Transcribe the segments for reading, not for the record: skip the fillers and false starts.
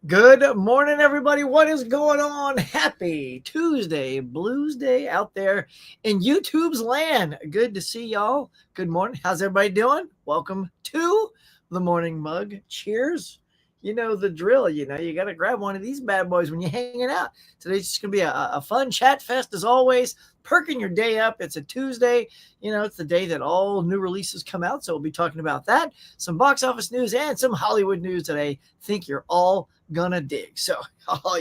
Good morning, everybody. What is going on? Happy Tuesday, Blues Day out there in YouTube's land. Good to see y'all. Good morning. How's everybody doing? Welcome to the Morning Mug. Cheers. You know the drill. You got to grab one of these bad boys when you're hanging out. Today's just going to be a fun chat fest as always. Perking your day up. It's a Tuesday. It's the day that all new releases come out. So we'll be talking about that, some box office news, and some Hollywood news that I think you're all gonna dig. So,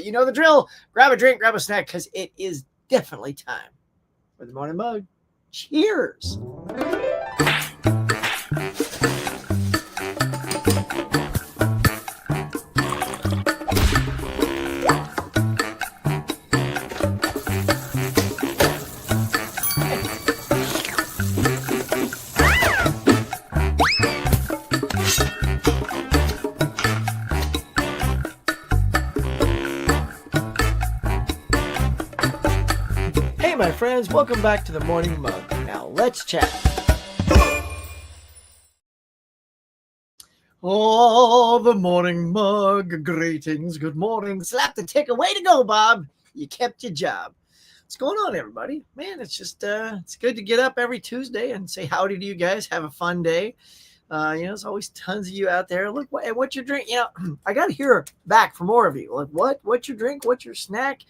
you know the drill. Grab a drink, grab a snack, because it is definitely time for the morning mug. Cheers. Hey, my friends, welcome back to the Morning Mug. Now, let's chat. Oh, the Morning Mug. Greetings. Good morning. Slap the ticker. Way to go, Bob. You kept your job. What's going on, everybody? Man, it's just, it's good to get up every Tuesday and say howdy to you guys. Have a fun day. There's always tons of you out there. Look, what's your drink? I got to hear back from more of you. Like, what's your drink? What's your snack?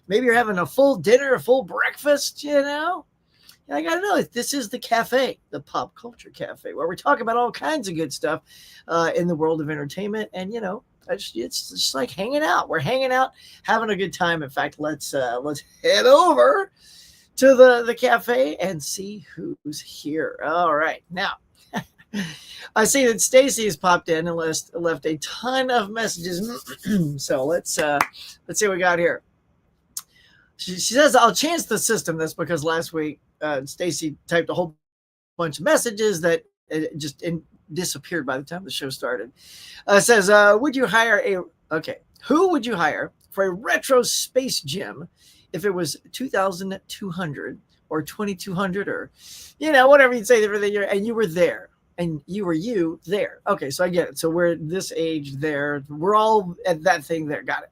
Maybe you're having a full dinner, a full breakfast, I got to know. This is the cafe, the Pop Culture Cafe, where we talk about all kinds of good stuff in the world of entertainment. And, it's just like hanging out. We're hanging out, having a good time. In fact, let's head over to the cafe and see who's here. All right. Now, I see that Stacy has popped in and left a ton of messages. So let's see what we got here. She says, I'll change the system. That's because last week Stacy typed a whole bunch of messages that just disappeared by the time the show started. Says, who would you hire for a retro space gym if it was 2,200 or 2,200 or, whatever you'd say for the year, and you were there? And you were there. Okay, so I get it. So we're this age there. We're all at that thing there. Got it.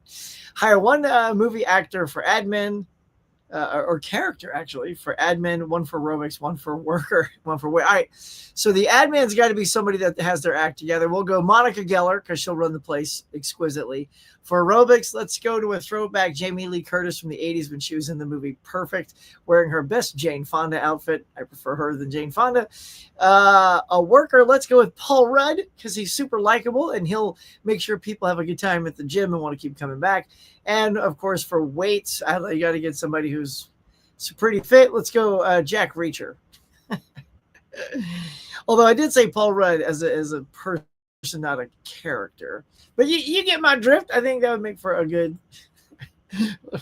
Hire one movie actor for admin, or character, actually, for admin, one for aerobics, one for worker, one for weight. All right, so the admin's got to be somebody that has their act together. We'll go Monica Geller, because she'll run the place exquisitely. For aerobics, let's go to a throwback Jamie Lee Curtis from the 80s when she was in the movie Perfect, wearing her best Jane Fonda outfit. I prefer her than Jane Fonda. A worker, let's go with Paul Rudd, because he's super likable, and he'll make sure people have a good time at the gym and want to keep coming back. And, of course, for weights, you got to get somebody who's pretty fit. Let's go Jack Reacher. Although I did say Paul Rudd as a person, not a character. But you get my drift. I think that would make for a good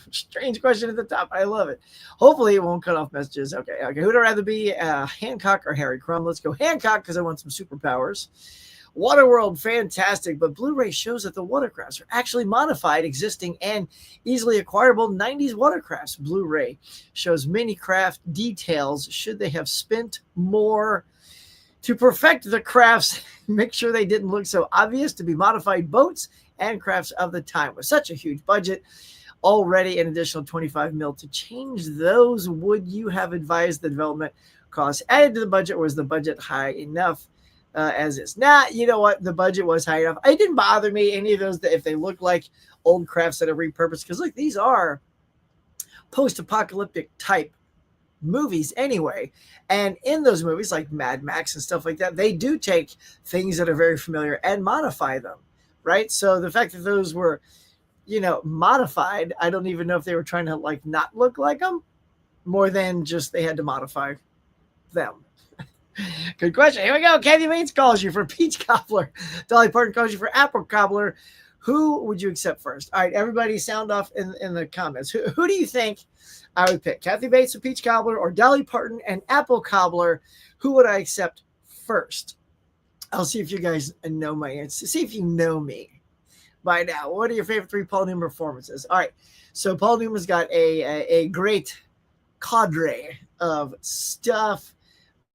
strange question at the top. I love it. Hopefully it won't cut off messages. Okay. Who'd I rather be, Hancock or Harry Crumb? Let's go Hancock, because I want some superpowers. Waterworld, fantastic, but Blu-ray shows that the watercrafts are actually modified, existing, and easily acquirable 90s watercrafts. Blu-ray shows many craft details. Should they have spent more to perfect the crafts, make sure they didn't look so obvious, to be modified boats and crafts of the time? With such a huge budget, already an additional 25 mil to change those, would you have advised the development costs added to the budget, or was the budget high enough as is? You know what? The budget was high enough. It didn't bother me, any of those, that if they look like old crafts that are repurposed, because look, these are post-apocalyptic type movies anyway, and in those movies like Mad Max and stuff like that, they do take things that are very familiar and modify them, right? So the fact that those were modified, I don't even know if they were trying to not look like them, more than just they had to modify them. Good question. Here we go. Kathy Bates calls you for peach cobbler. Dolly Parton calls you for apple cobbler. Who would you accept first? All right, everybody sound off in the comments. Who do you think I would pick? Kathy Bates, a peach cobbler, or Dolly Parton, an apple cobbler? Who would I accept first? I'll see if you guys know my answer. See if you know me by now. What are your favorite three Paul Newman performances? All right, so Paul Newman's got a great cadre of stuff.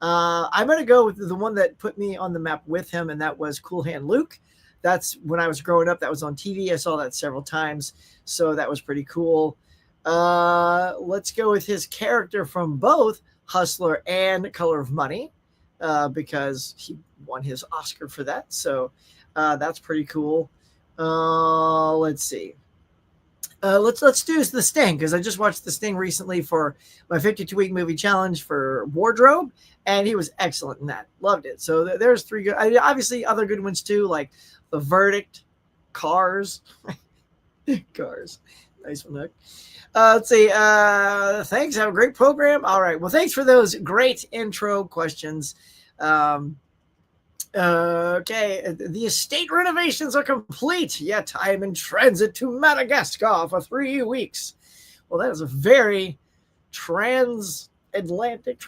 I'm going to go with the one that put me on the map with him, and that was Cool Hand Luke. that's when I was growing up. That was on TV. I saw that several times, so that was pretty cool. Let's go with his character from both Hustler and Color of Money, because he won his Oscar for that. So that's pretty cool. Let's see. Let's do the Sting, because I just watched the Sting recently for my 52-week movie challenge for Wardrobe, and he was excellent in that. Loved it. So there's three good. Obviously, other good ones too, like The Verdict, Cars, Cars. Nice one, Hook. Let's see. Thanks. Have a great program. All right. Well, thanks for those great intro questions. Okay, the estate renovations are complete, yet I am in transit to Madagascar for 3 weeks. Well, that is a very transatlantic,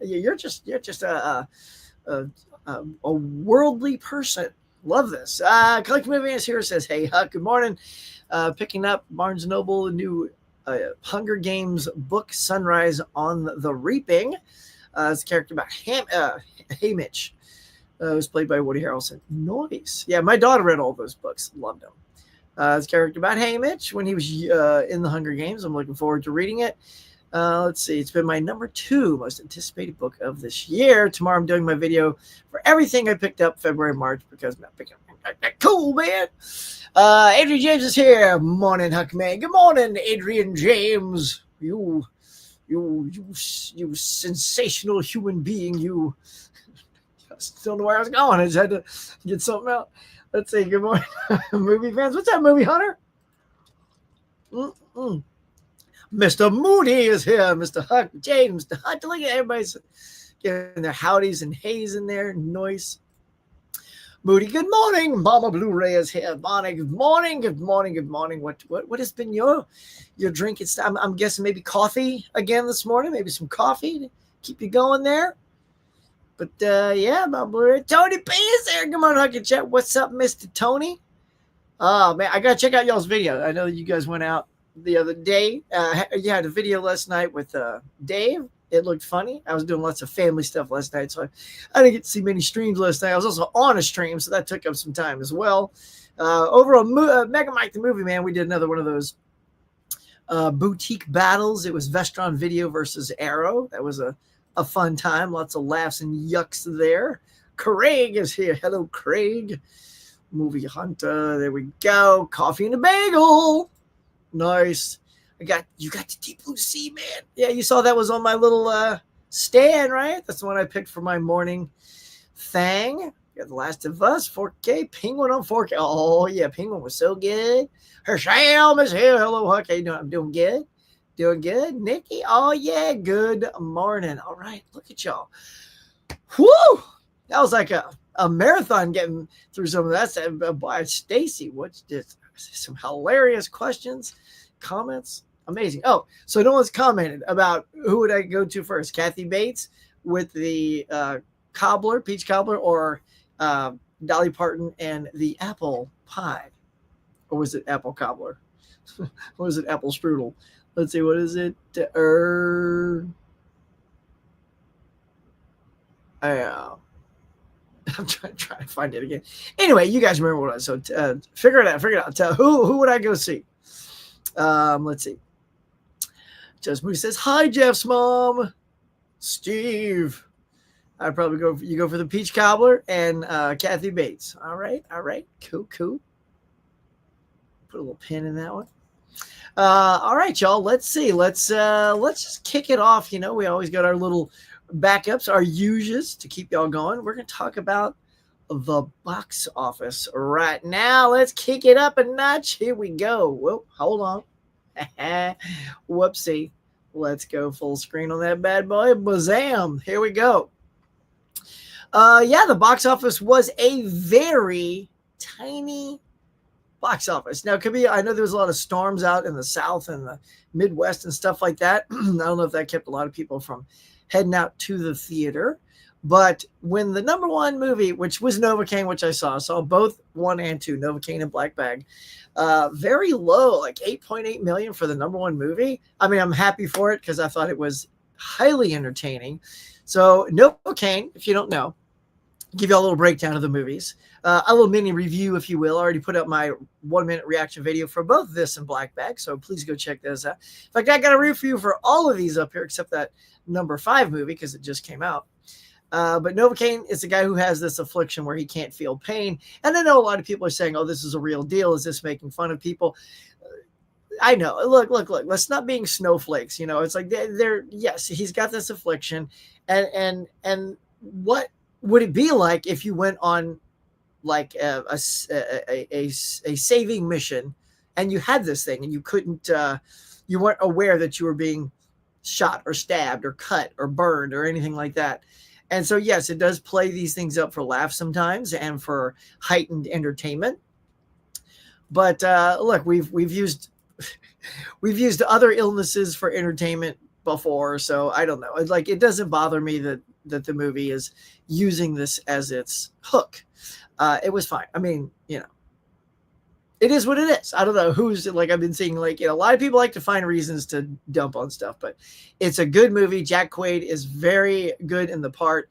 you're just a worldly person. Love this. Collective Movie is here, says, hey, Huck, good morning. Picking up Barnes & Noble, new Hunger Games book, Sunrise on the Reaping. It's a character about Haymitch. It was played by Woody Harrelson. Nice. Yeah, my daughter read all those books. Loved them. His character about Haymitch when he was in the Hunger Games. I'm looking forward to reading it. Let's see. It's been my number 2 most anticipated book of this year. Tomorrow I'm doing my video for everything I picked up February, March, because I'm not picking up that cool, man. Adrian James is here. Morning, Huckman. Good morning, Adrian James. You sensational human being. You. I still know where I was going. I just had to get something out. Let's see. Good morning, movie fans. What's up, Movie Hunter? Mr. Moody is here. Mr. Huck, James, Mr. Hunt. Look at everybody's getting their howdies and hays in there. Noise. Moody, good morning. Mama Blu-ray is here. Bonnie, good morning. Good morning. Good morning. What has been your drink? I'm guessing maybe coffee again this morning. Maybe some coffee to keep you going there. But yeah, my boy Tony P is there. Come on, Huck and Chat. What's up, Mr. Tony? Oh man, I gotta check out y'all's video. I know that you guys went out the other day. You had a video last night with Dave. It looked funny. I was doing lots of family stuff last night, so I didn't get to see many streams last night. I was also on a stream, so that took up some time as well. Over on Mega Mike the Movie Man, we did another one of those boutique battles. It was Vestron Video versus Arrow. That was a fun time. Lots of laughs and yucks there. Craig is here. Hello, Craig. Movie Hunter. There we go. Coffee and a bagel. Nice. You got the Deep Blue Sea, man. Yeah, you saw that was on my little stand, right? That's the one I picked for my morning thing. Got The Last of Us, 4K. Penguin on 4K. Oh, yeah, Penguin was so good. Hersham is here. Hello, Huck. How you doing? I'm doing good. Doing good. Nikki, oh, yeah, good morning. All right, look at y'all. Whoo! That was like a marathon getting through some of that. By Stacy, what's this? Some hilarious questions, comments. Amazing. Oh, so no one's commented about who would I go to first? Kathy Bates with the cobbler, peach cobbler, or Dolly Parton and the apple pie? Or was it apple cobbler? Or was it apple strudel? Let's see, what is it? I'm trying to find it again. Anyway, you guys remember what I was. So figure it out. Tell who would I go see? Let's see. Just Moose says, hi, Jeff's mom. Steve. I'd probably go for the peach cobbler and Kathy Bates. All right. Cool. Put a little pin in that one. All right, y'all. Let's see. Let's just kick it off. You know, we always got our little backups, our uses to keep y'all going. We're going to talk about the box office right now. Let's kick it up a notch. Here we go. Whoop, hold on. Whoopsie. Let's go full screen on that bad boy. Bazam. Here we go. Yeah, the box office was a very tiny box office. Now, it could be, I know there was a lot of storms out in the South and the Midwest and stuff like that. I don't know if that kept a lot of people from heading out to the theater. But when the number one movie, which was Novocaine, which I saw both 1 and 2, Novocaine and Black Bag, very low, like 8.8 million for the number one movie. I mean, I'm happy for it because I thought it was highly entertaining. So Novocaine, if you don't know, give you a little breakdown of the movies, a little mini review, if you will. I already put up my 1-minute reaction video for both this and Black Bag, so please go check those out. In fact, I got a review for all of these up here except that number 5 movie because it just came out. But Novocaine is a guy who has this affliction where he can't feel pain. And I know a lot of people are saying, oh, this is a real deal. Is this making fun of people? I know. Look. Let's not being snowflakes. You know, it's like yes, he's got this affliction. And what would it be like if you went on like a saving mission and you had this thing and you couldn't, you weren't aware that you were being shot or stabbed or cut or burned or anything like that. And so, yes, it does play these things up for laughs sometimes and for heightened entertainment. But look, we've used other illnesses for entertainment before, so I don't know. Like, it doesn't bother me that the movie is using this as its hook. It was fine. I mean, you know, it is what it is. I don't know who's like, I've been seeing like, you know, a lot of people like to find reasons to dump on stuff, but it's a good movie. Jack Quaid is very good in the part.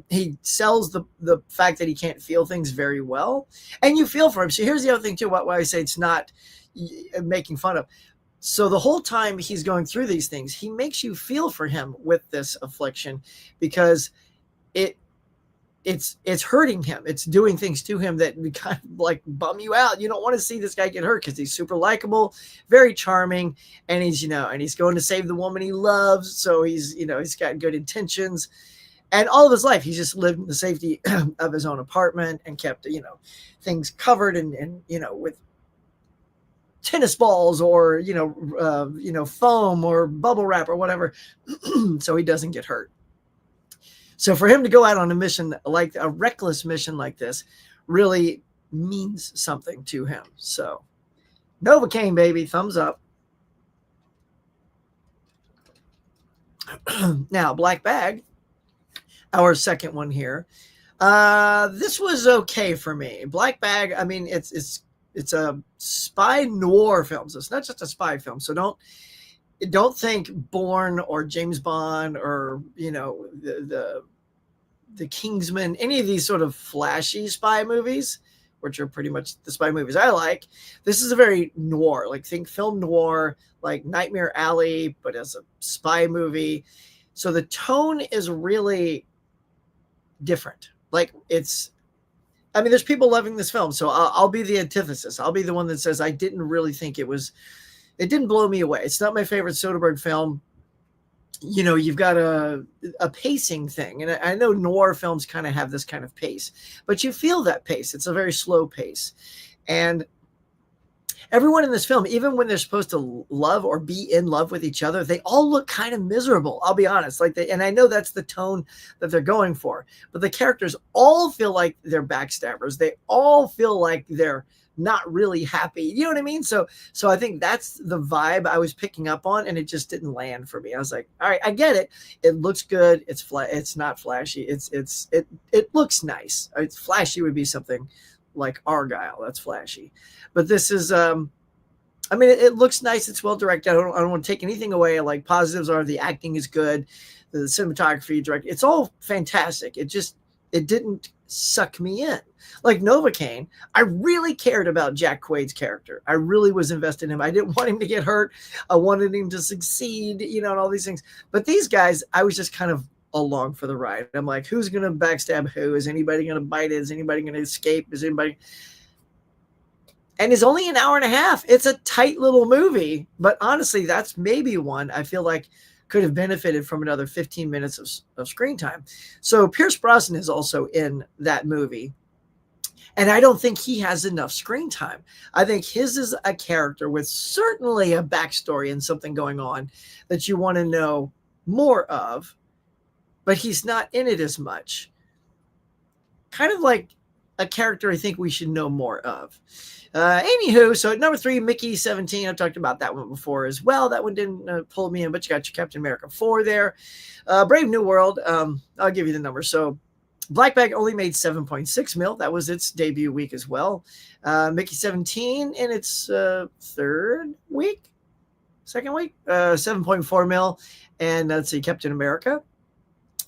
He sells the fact that he can't feel things very well, and you feel for him. So here's the other thing too, why I say it's not making fun of. So the whole time he's going through these things, he makes you feel for him with this affliction because it's hurting him. It's doing things to him that kind of like bum you out. You don't want to see this guy get hurt because he's super likable, very charming, and he's, you know, and he's going to save the woman he loves. So he's, you know, he's got good intentions, and all of his life he's just lived in the safety of his own apartment and kept, you know, things covered and you know, with tennis balls or you know, foam or bubble wrap or whatever, so he doesn't get hurt. So for him to go out on a mission, like a reckless mission like this, really means something to him. So Novocaine, baby, thumbs up. Now, Black Bag, our second one here. This was okay for me. Black Bag, I mean, it's a spy noir film. So it's not just a spy film. So don't think Bourne or James Bond or, you know, the Kingsman, any of these sort of flashy spy movies, which are pretty much the spy movies I like. This is a very noir, like think film noir, like Nightmare Alley, but as a spy movie. So the tone is really different. Like I mean, there's people loving this film, so I'll be the antithesis. I'll be the one that says I didn't really think it didn't blow me away. It's not my favorite Soderbergh film. You know, you've got a pacing thing, and I know noir films kind of have this kind of pace, but you feel that pace. It's a very slow pace, and everyone in this film, even when they're supposed to love or be in love with each other, they all look kind of miserable. I'll be honest. And I know that's the tone that they're going for, but the characters all feel like they're backstabbers. They all feel like they're not really happy. You know what I mean? So I think that's the vibe I was picking up on, and it just didn't land for me. I was like, all right, I get it. It looks good. It's not flashy. It looks nice. It's flashy would be something like Argyle. That's flashy. But this is, I mean, it looks nice. It's well directed. I don't want to take anything away. Like, positives are the acting is good, the cinematography, it's all fantastic. It didn't suck me in. Like Novocaine, I really cared about Jack Quaid's character. I really was invested in him. I didn't want him to get hurt. I wanted him to succeed, you know, and all these things. But these guys, I was just kind of along for the ride. I'm like, who's going to backstab who? Is anybody going to bite it? Is anybody going to escape? Is anybody... And it's only an hour and a half. It's a tight little movie. But honestly, that's maybe one I feel like could have benefited from another 15 minutes of screen time. So Pierce Brosnan is also in that movie. And I don't think he has enough screen time. I think his is a character with certainly a backstory and something going on that you want to know more of, but he's not in it as much. Kind of like a character I think we should know more of. Anywho, so at number 3, Mickey 17. I've talked about that one before as well. That one didn't pull me in, but you got your Captain America 4 there. Brave New World. I'll give you the number. So Black Bag only made 7.6 mil. That was its debut week as well. Mickey 17 in its second week, 7.4 mil. And let's see, Captain America.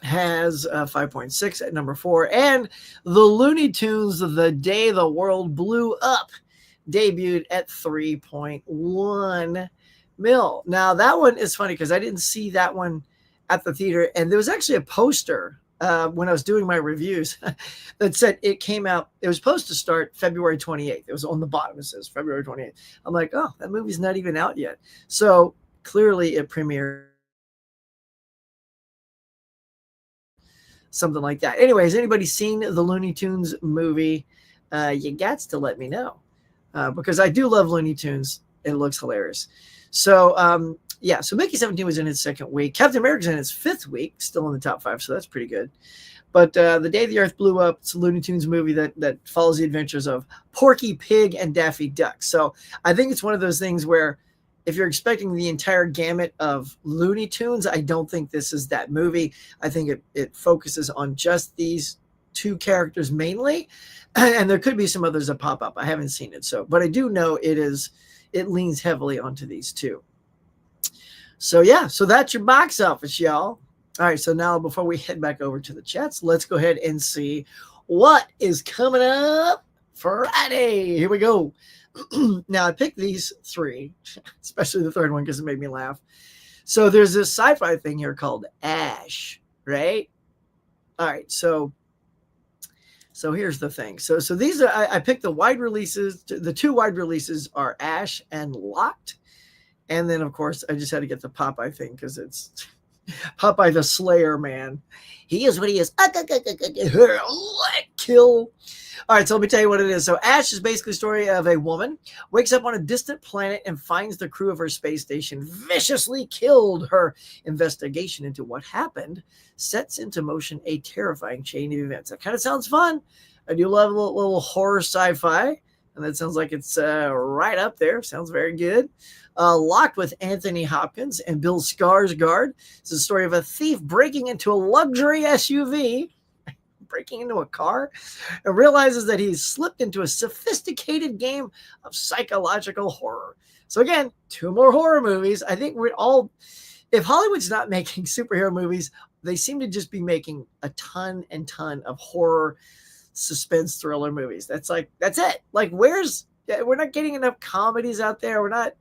has 5.6 at number 4. And the Looney Tunes, The Day the World Blew Up, debuted at 3.1 mil. Now, that one is funny because I didn't see that one at the theater. And there was actually a poster when I was doing my reviews that said it came out. It was supposed to start February 28th. It was on the bottom. It says February 28th. I'm like, oh, that movie's not even out yet. So clearly it premiered. Something like that. Anyway, has anybody seen the Looney Tunes movie? You got to let me know because I do love Looney Tunes. It looks hilarious. So, yeah, so Mickey 17 was in its second week. Captain America's in its fifth week, still in the top 5, so that's pretty good. But The Day the Earth Blew Up, it's a Looney Tunes movie that follows the adventures of Porky Pig and Daffy Duck. So I think it's one of those things where if you're expecting the entire gamut of Looney Tunes, I don't think this is that movie. I think it focuses on just these two characters mainly, and there could be some others that pop up. I haven't seen it, but I do know it leans heavily onto these two. So yeah, so that's your box office, y'all. All right, so now before we head back over to the chats, let's go ahead and see what is coming up Friday. Here we go. Now, I picked these 3, especially the third one because it made me laugh. So there's this sci-fi thing here called Ash, right? All right, so here's the thing. So these are, I picked the wide releases. The 2 wide releases are Ash and Locked. And then, of course, I just had to get the Popeye thing because it's Popeye the Slayer, man. He is what he is. Kill. All right, so let me tell you what it is. So Ash is basically a story of a woman wakes up on a distant planet and finds the crew of her space station viciously killed. Her investigation into what happened sets into motion a terrifying chain of events. That kind of sounds fun. I do love a little horror sci-fi, and that sounds like it's right up there. Sounds very good. Locked with Anthony Hopkins and Bill Skarsgård. It's a story of a thief breaking into a luxury SUV, breaking into a car, and realizes that he's slipped into a sophisticated game of psychological horror. So again, 2 more horror movies. I think we're all, if Hollywood's not making superhero movies, they seem to just be making a ton of horror suspense thriller movies. That's it. Like, we're not getting enough comedies out there. We're not,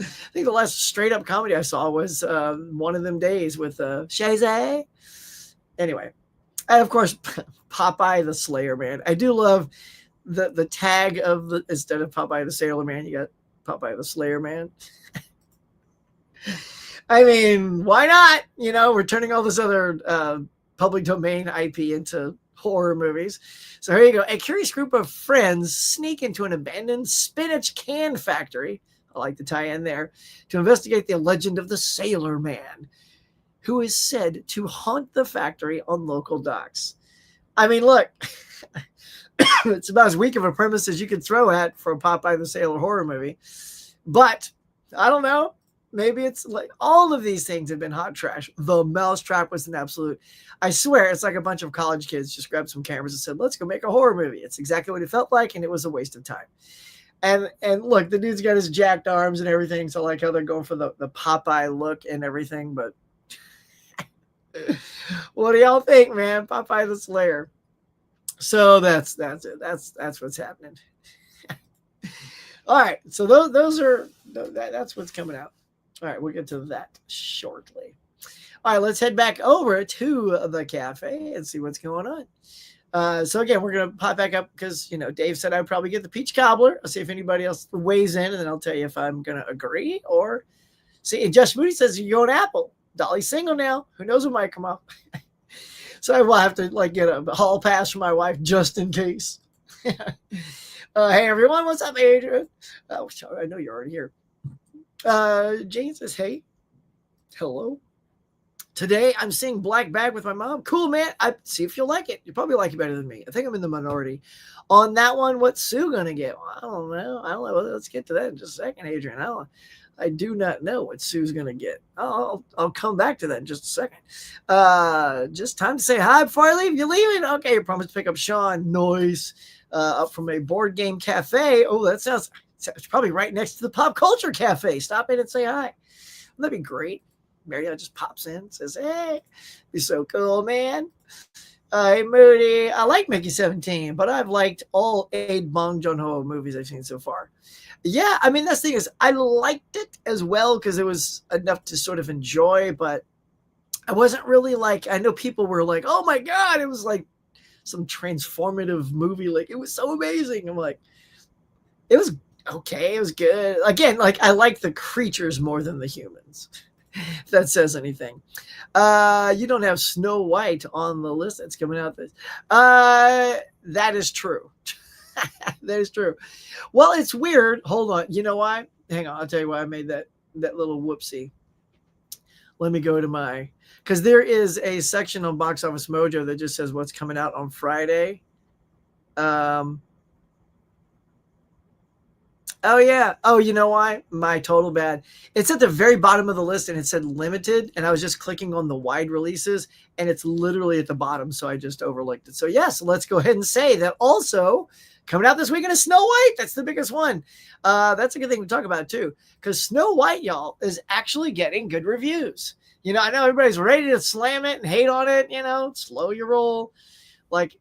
I think the last straight up comedy I saw was One of Them Days with Shazy. Anyway, and of course, Popeye the Slayer, man. I do love the tag of instead of Popeye the Sailor Man, you got Popeye the Slayer, man. I mean, why not? You know, we're turning all this other public domain IP into horror movies. So here you go. A curious group of friends sneak into an abandoned spinach can factory. I like the tie-in there, to investigate the legend of the Sailor Man, who is said to haunt the factory on local docks. I mean, look, it's about as weak of a premise as you could throw at for a Popeye the Sailor horror movie. But I don't know. Maybe it's like all of these things have been hot trash. The Mousetrap was an absolute, I swear, it's like a bunch of college kids just grabbed some cameras and said, let's go make a horror movie. It's exactly what it felt like, and it was a waste of time. And look, the dude's got his jacked arms and everything. So I like how they're going for the Popeye look and everything. But what do y'all think, man? Popeye the Slayer. So that's it. That's what's happening. All right. So that's what's coming out. All right. We'll get to that shortly. All right. Let's head back over to the cafe and see what's going on. So again, we're going to pop back up because, Dave said I'd probably get the peach cobbler. I'll see if anybody else weighs in, and then I'll tell you if I'm going to agree or see. And Josh Moody says you're going apple. Dolly's single now. Who knows what might come up? So I will have to get a hall pass for my wife just in case. Hey everyone, what's up, Adrian? Oh, sorry, I know you're already here. Jane says, hey, hello. Today, I'm seeing Black Bag with my mom. Cool, man. I see if you'll like it. You probably like it better than me. I think I'm in the minority. On that one, what's Sue going to get? Well, I don't know. Let's get to that in just a second, Adrian. I do not know what Sue's going to get. I'll come back to that in just a second. Just time to say hi before I leave. You leaving? Okay, you promised to pick up Sean Noyce up from a board game cafe. Oh, that sounds probably right next to the Pop Culture Cafe. Stop in and say hi. That'd be great. Marielle just pops in, says, "Hey, you're so cool, man. Hey, Moody. I like Mickey 17, but I've liked all 8 Bong Joon-ho movies I've seen so far." Yeah, I mean, that's the thing is, I liked it as well because it was enough to sort of enjoy, but I wasn't really like, I know people were like, "Oh my God," it was like some transformative movie. Like, it was so amazing. I'm like, it was okay. It was good. Again, like, I like the creatures more than the humans. If that says anything. You don't have Snow White on the list that's coming out. That is true. That is true. Well, it's weird. Hold on. You know why? Hang on. I'll tell you why I made that little whoopsie. Let me go to because there is a section on Box Office Mojo that just says what's coming out on Friday. Oh yeah. Oh, you know why? My total bad. It's at the very bottom of the list and it said limited, and I was just clicking on the wide releases, and it's literally at the bottom, so I just overlooked it. So yes, let's go ahead and say that also coming out this weekend is Snow White. That's the biggest one. That's a good thing to talk about too, because Snow White, y'all, is actually getting good reviews. You know, I know everybody's ready to slam it and hate on it. You know, slow your roll. Like,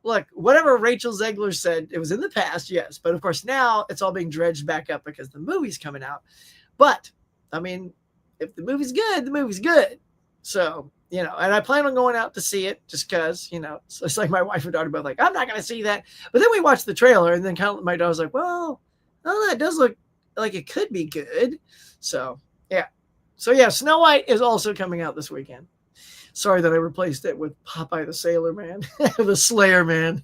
look, whatever Rachel Zegler said, it was in the past, yes. But of course, now it's all being dredged back up because the movie's coming out. But, I mean, if the movie's good, the movie's good. So, you know, and I plan on going out to see it just because, you know, it's like my wife and daughter both like, I'm not going to see that. But then we watched the trailer, and then kind of my daughter's like, well, oh, that does look like it could be good. So, yeah. So, yeah, Snow White is also coming out this weekend. Sorry that I replaced it with Popeye the Sailor Man, the Slayer Man.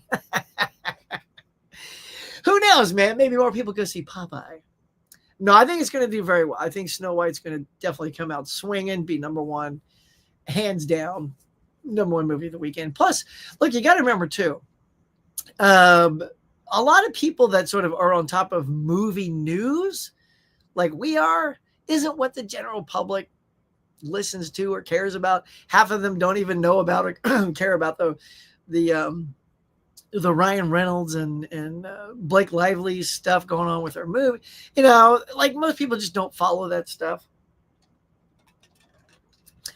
Who knows, man? Maybe more people go see Popeye. No, I think it's going to do very well. I think Snow White's going to definitely come out swinging, be number one, hands down, number one movie of the weekend. Plus, look, you got to remember too, a lot of people that sort of are on top of movie news, like we are, isn't what the general public listens to or cares about. Half of them don't even know about or care about the Ryan Reynolds and Blake Lively stuff going on with their movie. You know, like most people just don't follow that stuff.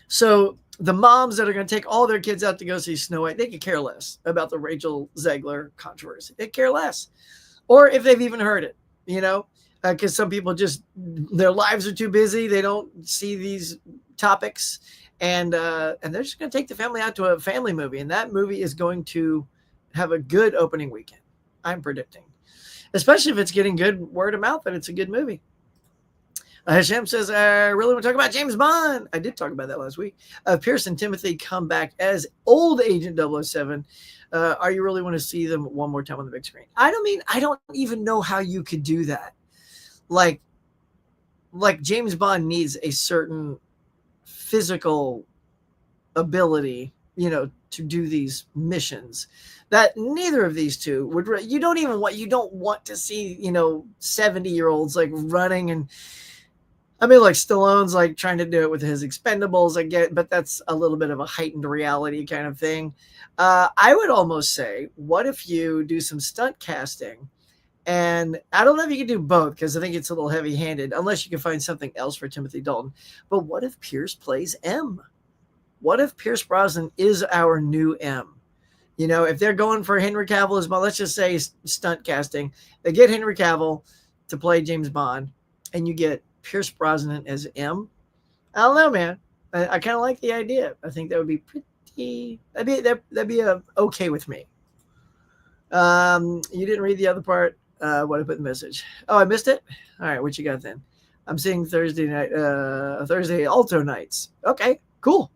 So the moms that are going to take all their kids out to go see Snow White, they could care less about the Rachel Zegler controversy. They care less, or if they've even heard it. You know, because some people just, their lives are too busy. They don't see these topics, and they're just going to take the family out to a family movie, and that movie is going to have a good opening weekend. I'm predicting, especially if it's getting good word of mouth that it's a good movie. Hashem says, I really want to talk about James Bond. I did talk about that last week. Pierce and Timothy come back as old Agent 007. Are you really want to see them one more time on the big screen? I don't even know how you could do that. Like James Bond needs a certain physical ability, you know, to do these missions that neither of these two would. You don't want to see, you know, 70-year-olds like running. And I mean, like Stallone's like trying to do it with his Expendables, I get, but that's a little bit of a heightened reality kind of thing. I would almost say, what if you do some stunt casting? And I don't know if you can do both, because I think it's a little heavy-handed, unless you can find something else for Timothy Dalton. But what if Pierce plays M? What if Pierce Brosnan is our new M? You know, if they're going for Henry Cavill as well, let's just say stunt casting, they get Henry Cavill to play James Bond, and you get Pierce Brosnan as M. I don't know, man. I kind of like the idea. I think that would be pretty. That'd be okay with me. You didn't read the other part. What I put in the message. Oh, I missed it. All right, what you got then? I'm seeing Thursday Alto nights. Okay, cool.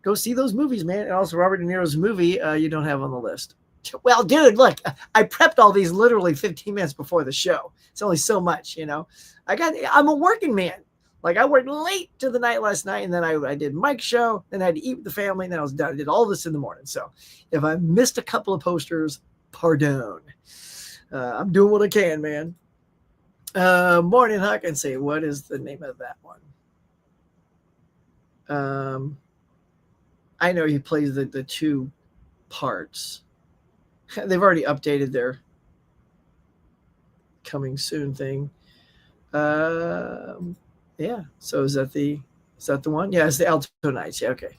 Go see those movies, man. And also Robert De Niro's movie you don't have on the list. Well, dude, look, I prepped all these literally 15 minutes before the show. It's only so much, you know. I'm a working man. Like, I worked late to the night last night, and then I did Mike's show, then I had to eat with the family, and then I was done. I did all this in the morning. So if I missed a couple of posters, pardon. I'm doing what I can, man. Morning Huck, and say, what is the name of that one? I know he plays the two parts. They've already updated their coming soon thing. Yeah. So is that the Is that the one? Yeah, it's the Alto Nights. Yeah, okay.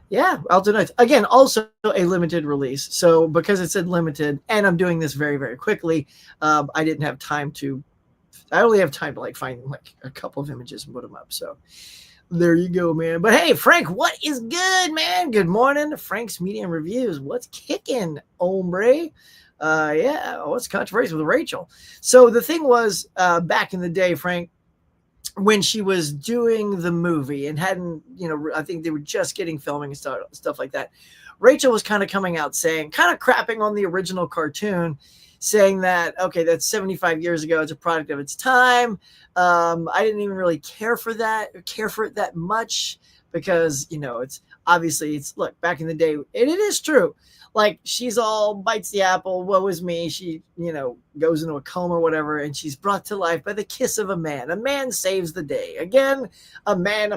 Yeah, Alto Nights. Again, also a limited release. So because it said limited, and I'm doing this very, very quickly, I didn't have time to. I only have time to like find like a couple of images and put them up. So there you go, man. But hey, Frank, what is good, man? Good morning, Frank's Media and Reviews. What's kicking, hombre? Yeah, what's controversy with Rachel? So the thing was, back in the day, Frank, when she was doing the movie and hadn't, I think they were just getting filming and stuff like that. Rachel was kind of coming out saying, kind of crapping on the original cartoon, saying that, okay, that's 75 years ago. It's a product of its time. I didn't even really care for it that much because, it's obviously look, back in the day, and it is true. Like she's all bites the apple. Woe is me. She, goes into a coma or whatever, and she's brought to life by the kiss of a man. A man saves the day. Again, a man.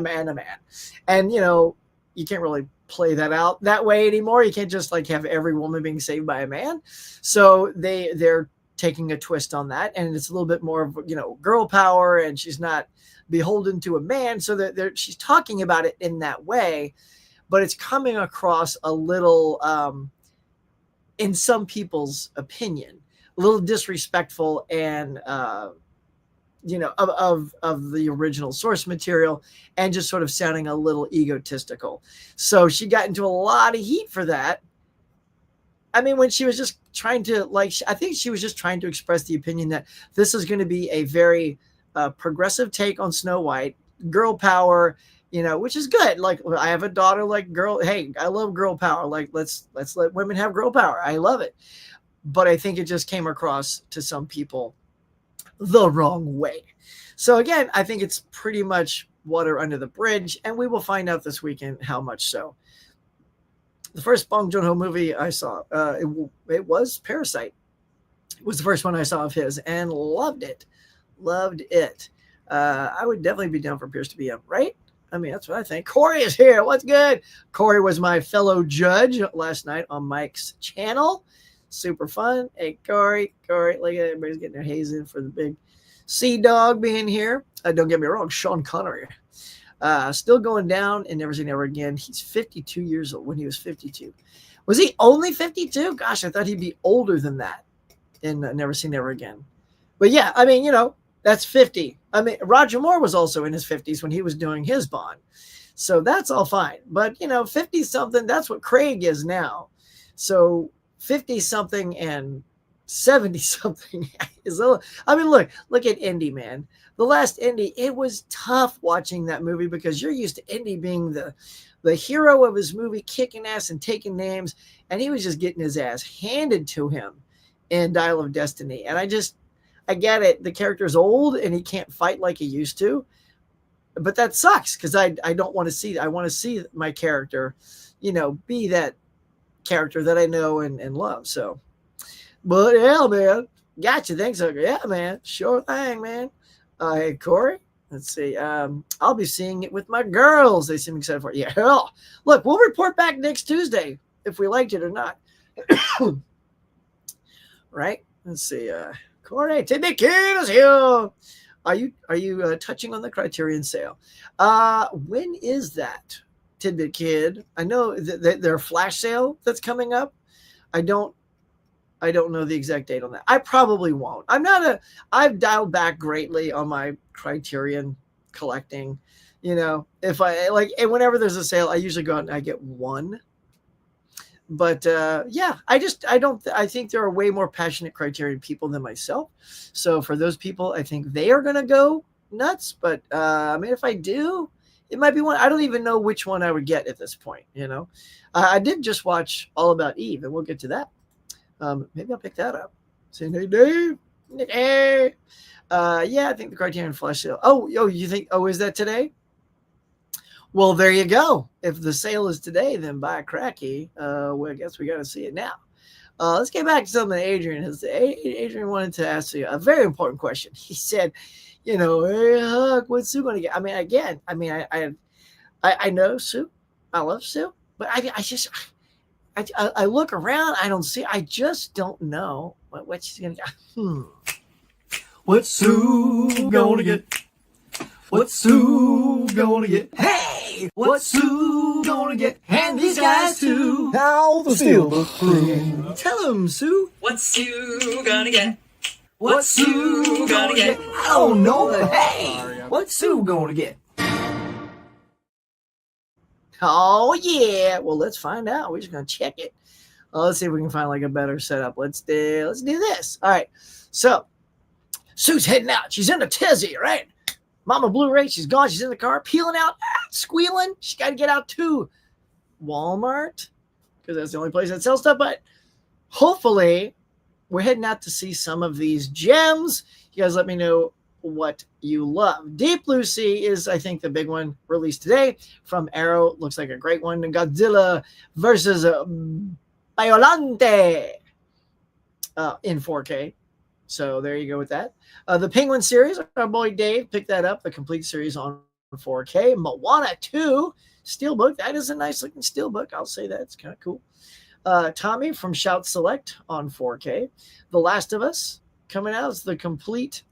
And, you can't really play that out that way anymore. You can't just like have every woman being saved by a man. So they're taking a twist on that, and it's a little bit more of, girl power, and she's not beholden to a man. So that she's talking about it in that way, but it's coming across a little, in some people's opinion, a little disrespectful and, of the original source material, and just sort of sounding a little egotistical. So she got into a lot of heat for that. I mean, when she was just trying to, I think she was just trying to express the opinion that this is going to be a very progressive take on Snow White, girl power, which is good. Like, I have a daughter, like, girl, hey, I love girl power. Like, let's let women have girl power. I love it. But I think it just came across to some people the wrong way. So again, I think it's pretty much water under the bridge, and we will find out this weekend how much so. The first Bong Joon-ho movie I saw, it was Parasite. It was the first one I saw of his, and loved it. I would definitely be down for Pierce to be up, right? I mean, that's what I think. Corey is here. What's good? Corey was my fellow judge last night on Mike's channel. Super fun. Hey, Corey, look at everybody's getting their haze in for the big Sea Dog being here. Don't get me wrong, Sean Connery. Still going down and Never Say Never Again. He's 52 years old when he was 52. Was he only 52? Gosh, I thought he'd be older than that in Never Say Never Again. But yeah, I mean, that's 50. I mean, Roger Moore was also in his 50s when he was doing his Bond. So that's all fine. But, 50-something, that's what Craig is now. So 50-something and 70-something is a little... I mean, look at Indy, man. The last Indy, it was tough watching that movie because you're used to Indy being the hero of his movie, kicking ass and taking names, and he was just getting his ass handed to him in Dial of Destiny. And I get it. The character's old and he can't fight like he used to, but that sucks because I don't want to see that. I want to see my character, be that character that I know and love. So, but yeah, man, gotcha. Thanks. Yeah, man. Sure thing, man. Hey, Corey, let's see. I'll be seeing it with my girls. They seem excited for it. Yeah. Hell, look, we'll report back next Tuesday if we liked it or not. Right. Let's see. Corey, Tidbit Kid is here. Are you touching on the Criterion sale? When is that, Tidbit Kid? I know their flash sale that's coming up. I don't know the exact date on that. I probably won't. I've dialed back greatly on my Criterion collecting. If and whenever there's a sale, I usually go out and I get one. But yeah, I think there are way more passionate Criterion people than myself. So for those people, I think they are going to go nuts. But I mean, if I do, it might be one. I don't even know which one I would get at this point. I did just watch All About Eve, and we'll get to that. Maybe I'll pick that up. Say, hey, Dave. Hey. Yeah, I think the Criterion flash sale. Oh, you think, is that today? Well, there you go. If the sale is today, then by cracky, well, I guess we got to see it now. Let's get back to something Adrian has. Adrian wanted to ask you a very important question. He said, hey, Huck, what's Sue going to get? I mean, again, I know Sue. I love Sue. But I look around. I just don't know what she's going to get. What's Sue going to get? What's Sue gonna get? Hey! What's Sue gonna get? Hand these guys to Now the Steelbook crew. Tell him, Sue. What's Sue gonna get? What's Sue gonna get? I don't know, but hey! What's Sue gonna get? Oh, yeah. Well, let's find out. We're just going to check it. Let's see if we can find like a better setup. Let's do this. All right. So, Sue's heading out. She's in a tizzy, right? Mama Blu-ray, she's gone. She's in the car, peeling out, squealing. She's got to get out to Walmart because that's the only place that sells stuff. But hopefully, we're heading out to see some of these gems. You guys let me know what you love. Deep Blue Sea is, I think, the big one released today from Arrow. Looks like a great one. And Godzilla versus Biollante in 4K. So there you go with that. The Penguin series, our boy Dave picked that up, the complete series on 4K. Moana 2 Steelbook. That is a nice looking Steelbook. I'll say that. It's kind of cool. Tommy from Shout Select on 4K. The Last of Us coming out is the complete.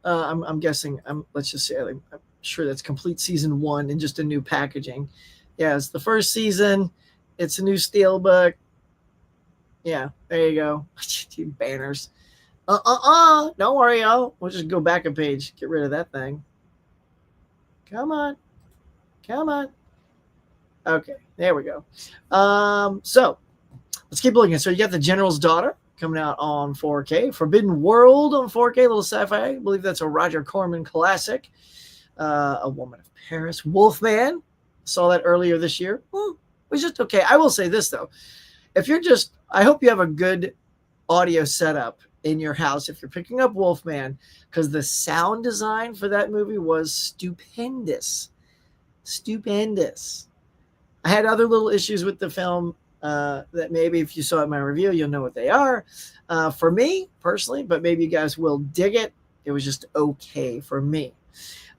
I'm guessing. Let's just say I'm sure that's complete season 1 and just a new packaging. Yeah, it's the first season. It's a new Steelbook. Yeah, there you go. Banners. Don't worry, y'all. We'll just go back a page. Get rid of that thing. Come on. Okay, there we go. So let's keep looking. So you got The General's Daughter coming out on 4K. Forbidden World on 4K, a little sci-fi. I believe that's a Roger Corman classic. A Woman of Paris. Wolfman. Saw that earlier this year. It was just okay. I will say this, though. I hope you have a good audio setup in your house if you're picking up Wolfman, because the sound design for that movie was stupendous. I had other little issues with the film that maybe if you saw it in my review, you'll know what they are. For me, personally, but maybe you guys will dig it. It was just okay for me.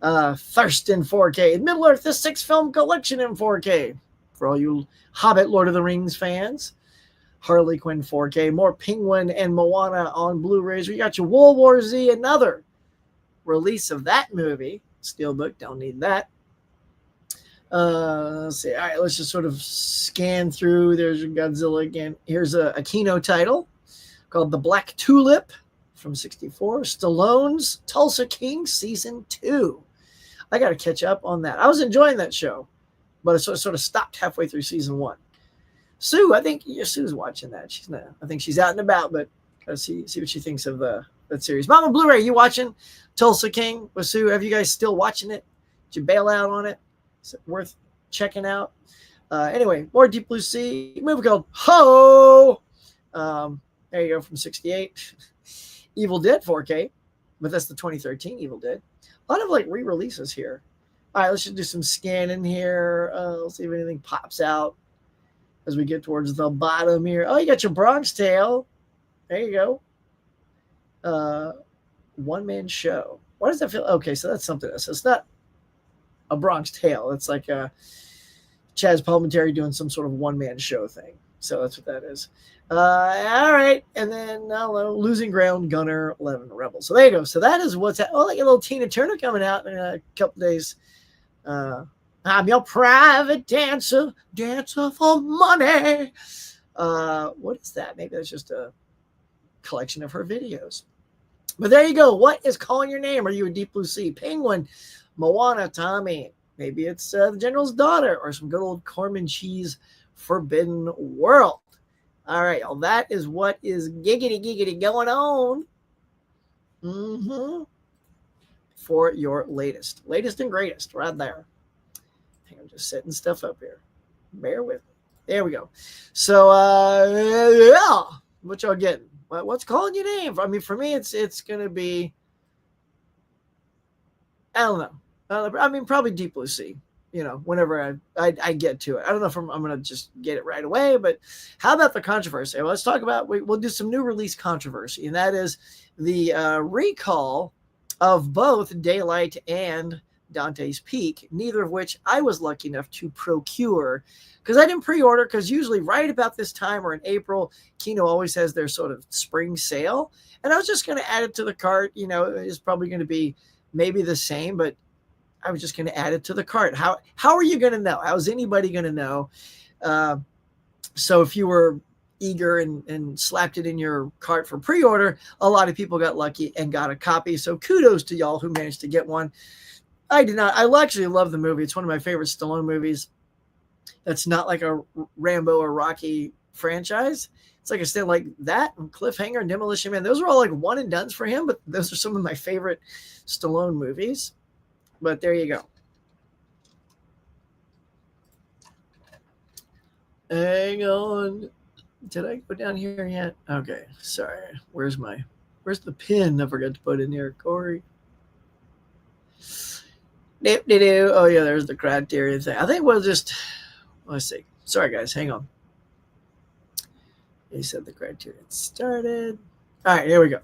Thirst in 4K. Middle-earth, the 6-film collection in 4K. For all you Hobbit, Lord of the Rings fans. Harley Quinn 4K. More Penguin and Moana on Blu-rays. We got your World War Z, another release of that movie. Steelbook, don't need that. Let's see. All right, let's just sort of scan through. There's Godzilla again. Here's a Kino title called The Black Tulip from 1964. Stallone's Tulsa King Season 2. I got to catch up on that. I was enjoying that show, but it sort of stopped halfway through Season 1. Sue, I think Sue's watching that. She's not. I think she's out and about, but gotta see what she thinks of that series. Mama Blu-ray, you watching Tulsa King with Sue? Have you guys still watching it? Did you bail out on it? Is it worth checking out? Anyway, more Deep Blue Sea. A movie called Ho! There you go, from 1968. Evil Dead 4K, but that's the 2013 Evil Dead. A lot of like re-releases here. All right, let's just do some scanning here. Let's see if anything pops out as we get towards the bottom here. Oh, you got your Bronx Tale. There you go. One-man show. Why does that feel? Okay, so that's something else. It's not a Bronx Tale. It's like a Chaz Palminteri doing some sort of one-man show thing. So that's what that is. All right. And then Losing Ground, Gunner, 11 Rebels. So there you go. So that is what's like a little Tina Turner coming out in a couple days. I'm your private dancer for money. What is that? Maybe that's just a collection of her videos. But there you go. What is calling your name? Are you a Deep Blue Sea? Penguin, Moana, Tommy. Maybe it's The General's Daughter or some good old Corman Cheese Forbidden World. All right. Well, that is what is giggity going on. For your latest and greatest right there. I'm just setting stuff up here. Bear with me. There we go. So, yeah. What y'all getting? What's calling your name? I mean, for me, it's going to be, I don't know. I mean, probably Deep Blue Sea, whenever I get to it. I don't know if I'm going to just get it right away, but how about the controversy? Well, let's talk about, we'll do some new release controversy, and that is the recall of both Daylight and Dante's Peak, neither of which I was lucky enough to procure because I didn't pre-order, because usually right about this time or in April, Kino always has their sort of spring sale. And I was just going to add it to the cart. It's probably going to be maybe the same, but I was just going to add it to the cart. How are you going to know? How's anybody going to know? So if you were eager and slapped it in your cart for pre-order, a lot of people got lucky and got a copy. So kudos to y'all who managed to get one. I did not. I actually love the movie. It's one of my favorite Stallone movies. That's not like a Rambo or Rocky franchise. It's like I said, like that and Cliffhanger and Demolition Man. Those are all like one and dones for him, but those are some of my favorite Stallone movies. But there you go. Hang on. Did I go down here yet? Okay, sorry. Where's the pin I forgot to put in here, Corey? Oh yeah, there's the criteria thing. I think let's see. Sorry guys, hang on. He said the criterion started. All right, here we go.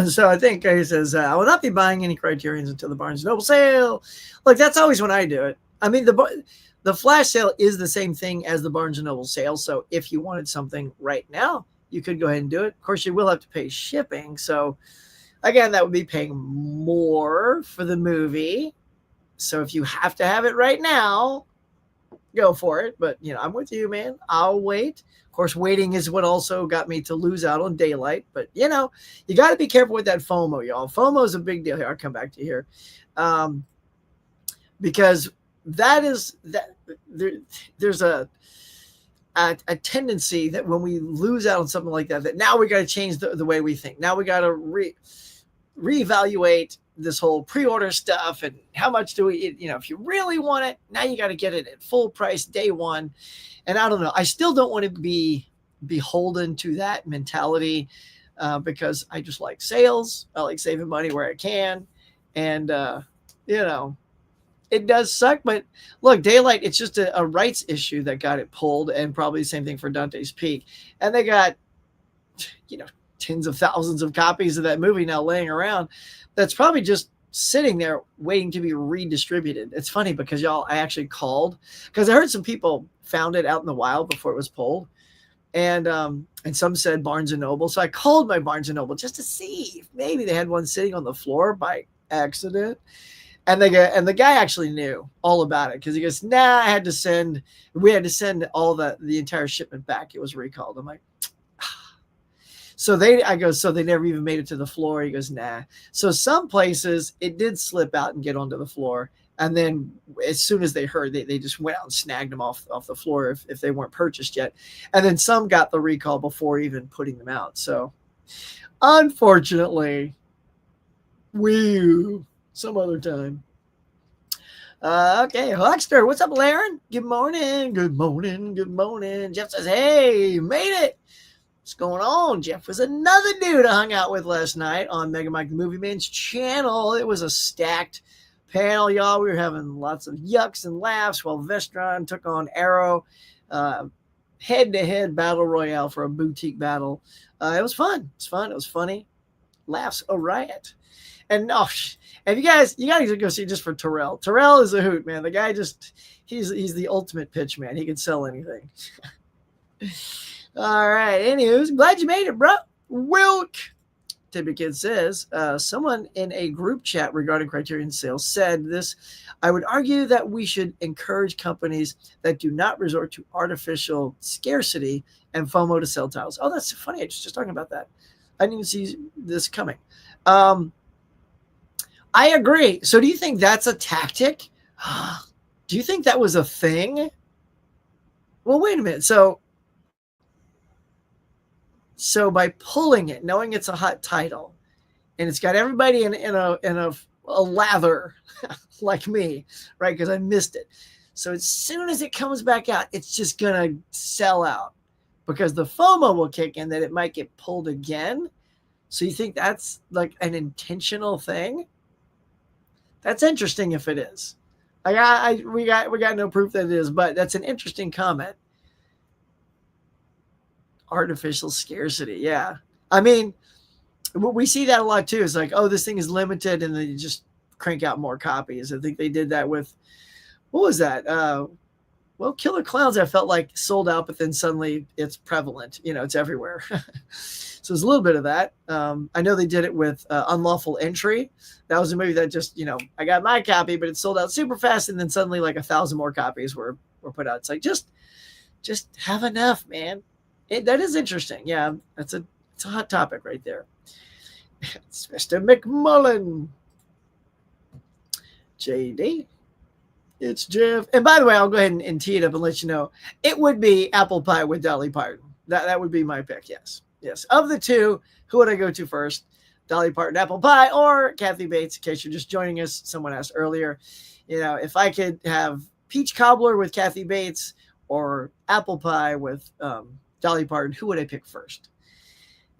So I think he says, I will not be buying any criterions until the Barnes & Noble sale. Like, that's always when I do it. I mean, the flash sale is the same thing as the Barnes & Noble sale. So if you wanted something right now, you could go ahead and do it. Of course, you will have to pay shipping. So again, that would be paying more for the movie. So if you have to have it right now, go for it. But, I'm with you, man. I'll wait. Of course, waiting is what also got me to lose out on Daylight. But, you got to be careful with that FOMO, y'all. FOMO is a big deal here. I'll come back to here. Because there's a tendency that when we lose out on something like that now we got to change the way we think. Now we got to reevaluate this whole pre-order stuff and how much do we, if you really want it, now you got to get it at full price day one. And I don't know. I still don't want to be beholden to that mentality because I just like sales. I like saving money where I can. And, it does suck. But look, Daylight, it's just a rights issue that got it pulled, and probably the same thing for Dante's Peak. And they got, tens of thousands of copies of that movie now laying around. That's probably just sitting there waiting to be redistributed. It's funny because I actually called because I heard some people found it out in the wild before it was pulled. And some said Barnes & Noble. So I called my Barnes & Noble just to see if maybe they had one sitting on the floor by accident. And the guy actually knew all about it because he goes, nah, we had to send all the entire shipment back. It was recalled. I'm like, so they never even made it to the floor. He goes, nah. So some places it did slip out and get onto the floor. And then as soon as they heard, they just went out and snagged them off the floor if they weren't purchased yet. And then some got the recall before even putting them out. So unfortunately, some other time. Okay, Huckster, what's up, Laren? Good morning. Good morning. Good morning. Jeff says, hey, made it. What's going on? Jeff was another dude I hung out with last night on Mega Mike the Movie Man's channel. It was a stacked panel, y'all. We were having lots of yucks and laughs while Vestron took on Arrow. Head-to-head battle royale for a boutique battle. It was fun. It was funny. Laughs a riot. And and you got to go see just for Terrell. Terrell is a hoot, man. The guy he's the ultimate pitch man. He can sell anything. All right. Anywho, glad you made it, bro. Wilk. Tippy Kid says, someone in a group chat regarding Criterion sales said this. I would argue that we should encourage companies that do not resort to artificial scarcity and FOMO to sell titles. Oh, that's funny. I was just talking about that. I didn't even see this coming. I agree. So do you think that's a tactic? Do you think that was a thing? Well, wait a minute. So by pulling it, knowing it's a hot title, and it's got everybody in a lather like me, right? Because I missed it. So as soon as it comes back out, it's just gonna sell out because the FOMO will kick in that it might get pulled again. So you think that's like an intentional thing? That's interesting if it is. We got no proof that it is, but that's an interesting comment. Artificial scarcity, yeah. I mean, we see that a lot too. It's like, oh, this thing is limited, and they just crank out more copies. I think they did that with what was that? Well, Killer Clowns, I felt like sold out, but then suddenly it's prevalent. It's everywhere. So there's a little bit of that. I know they did it with Unlawful Entry. That was a movie that just, I got my copy, but it sold out super fast, and then suddenly like 1,000 more copies were put out. It's like just have enough, man. That is interesting. Yeah, it's a hot topic right there. It's Mr. McMullen. JD. It's Jeff. And by the way, I'll go ahead and tee it up and let you know. It would be Apple Pie with Dolly Parton. That would be my pick, yes. Yes. Of the two, who would I go to first? Dolly Parton, Apple Pie, or Kathy Bates, in case you're just joining us. Someone asked earlier, if I could have peach cobbler with Kathy Bates or apple pie with Dolly Parton, who would I pick first?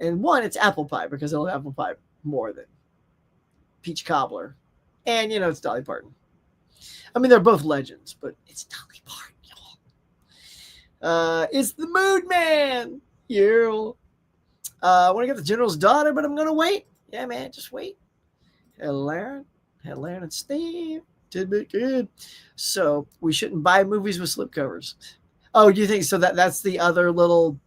And one, it's apple pie because I love apple pie more than peach cobbler. And, it's Dolly Parton. I mean, they're both legends, but it's Dolly Parton, y'all. It's the Mood Man. Yeah. I want to get the General's daughter, but I'm going to wait. Yeah, man, just wait. Hello, Aaron. Hello, Aaron and Steve. Tidbit good. So we shouldn't buy movies with slipcovers. Oh, do you think so? That's the other little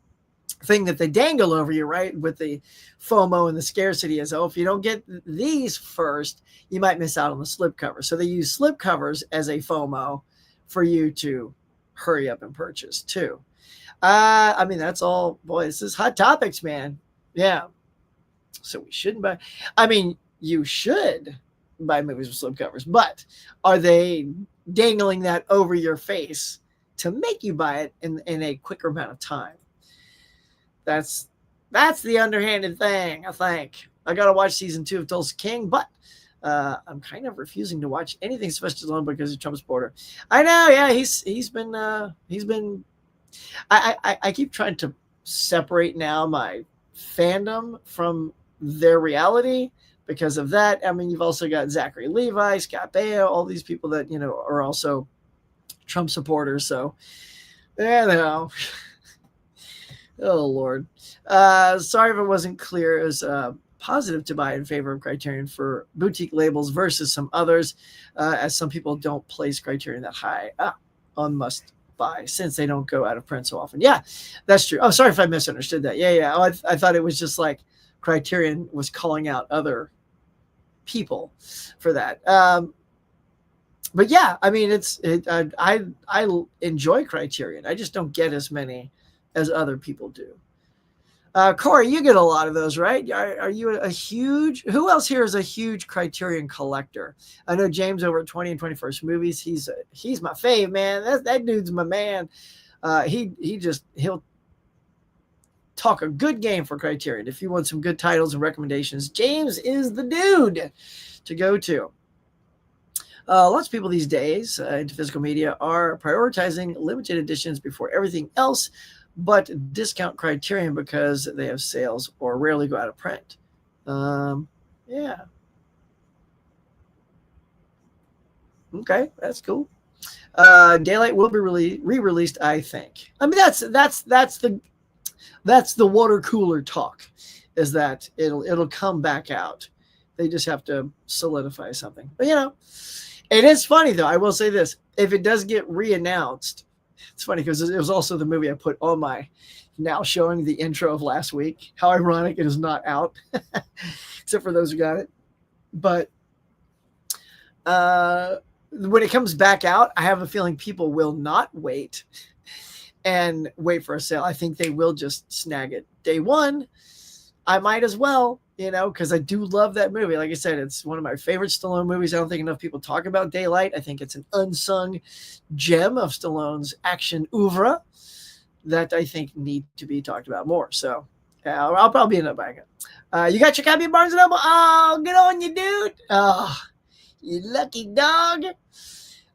thing that they dangle over you, right? With the FOMO and the scarcity is, if you don't get these first, you might miss out on the slipcover. So they use slipcovers as a FOMO for you to hurry up and purchase too. I mean, that's all. Boy, this is hot topics, man. Yeah. So we shouldn't buy. I mean, you should buy movies with slipcovers, but are they dangling that over your face to make you buy it in a quicker amount of time? That's the underhanded thing, I think. I got to watch season 2 of Tulsa King, but I'm kind of refusing to watch anything Sylvester Stallone because of Trump supporter. I know, yeah, he's been. I keep trying to separate now my fandom from their reality because of that. I mean, you've also got Zachary Levi, Scott Baio, all these people that are also Trump supporters. So, yeah, oh Lord. Sorry if it wasn't clear. It was positive to buy in favor of Criterion for boutique labels versus some others, as some people don't place Criterion that high on must buy since they don't go out of print so often. Yeah, that's true. Oh, sorry if I misunderstood that. Yeah. Oh, I thought it was just like Criterion was calling out other people for that. But yeah, I mean, I enjoy Criterion. I just don't get as many as other people do. Corey, you get a lot of those, right? Are you a huge? Who else here is a huge Criterion collector? I know James over at 20 and 21st Movies. He's my fave, man. That dude's my man. He'll talk a good game for Criterion. If you want some good titles and recommendations, James is the dude to go to. Lots of people these days into physical media are prioritizing limited editions before everything else, but discount Criterion because they have sales or rarely go out of print. Yeah. Okay, that's cool. Daylight will be re-released, I think. I mean, that's the water cooler talk, is that it'll come back out. They just have to solidify something. But it is funny though. I will say this: if it does get re-announced, it's funny because it was also the movie I put on my now showing the intro of last week. How ironic it is not out, except for those who got it. But when it comes back out, I have a feeling people will not wait and wait for a sale. I think they will just snag it day one. I might as well, because I do love that movie. Like I said, it's one of my favorite Stallone movies. I don't think enough people talk about Daylight. I think it's an unsung gem of Stallone's action oeuvre that I think need to be talked about more. So I'll probably end up buying it. You got your copy of Barnes & Noble? Oh, good on you, dude. Oh, you lucky dog.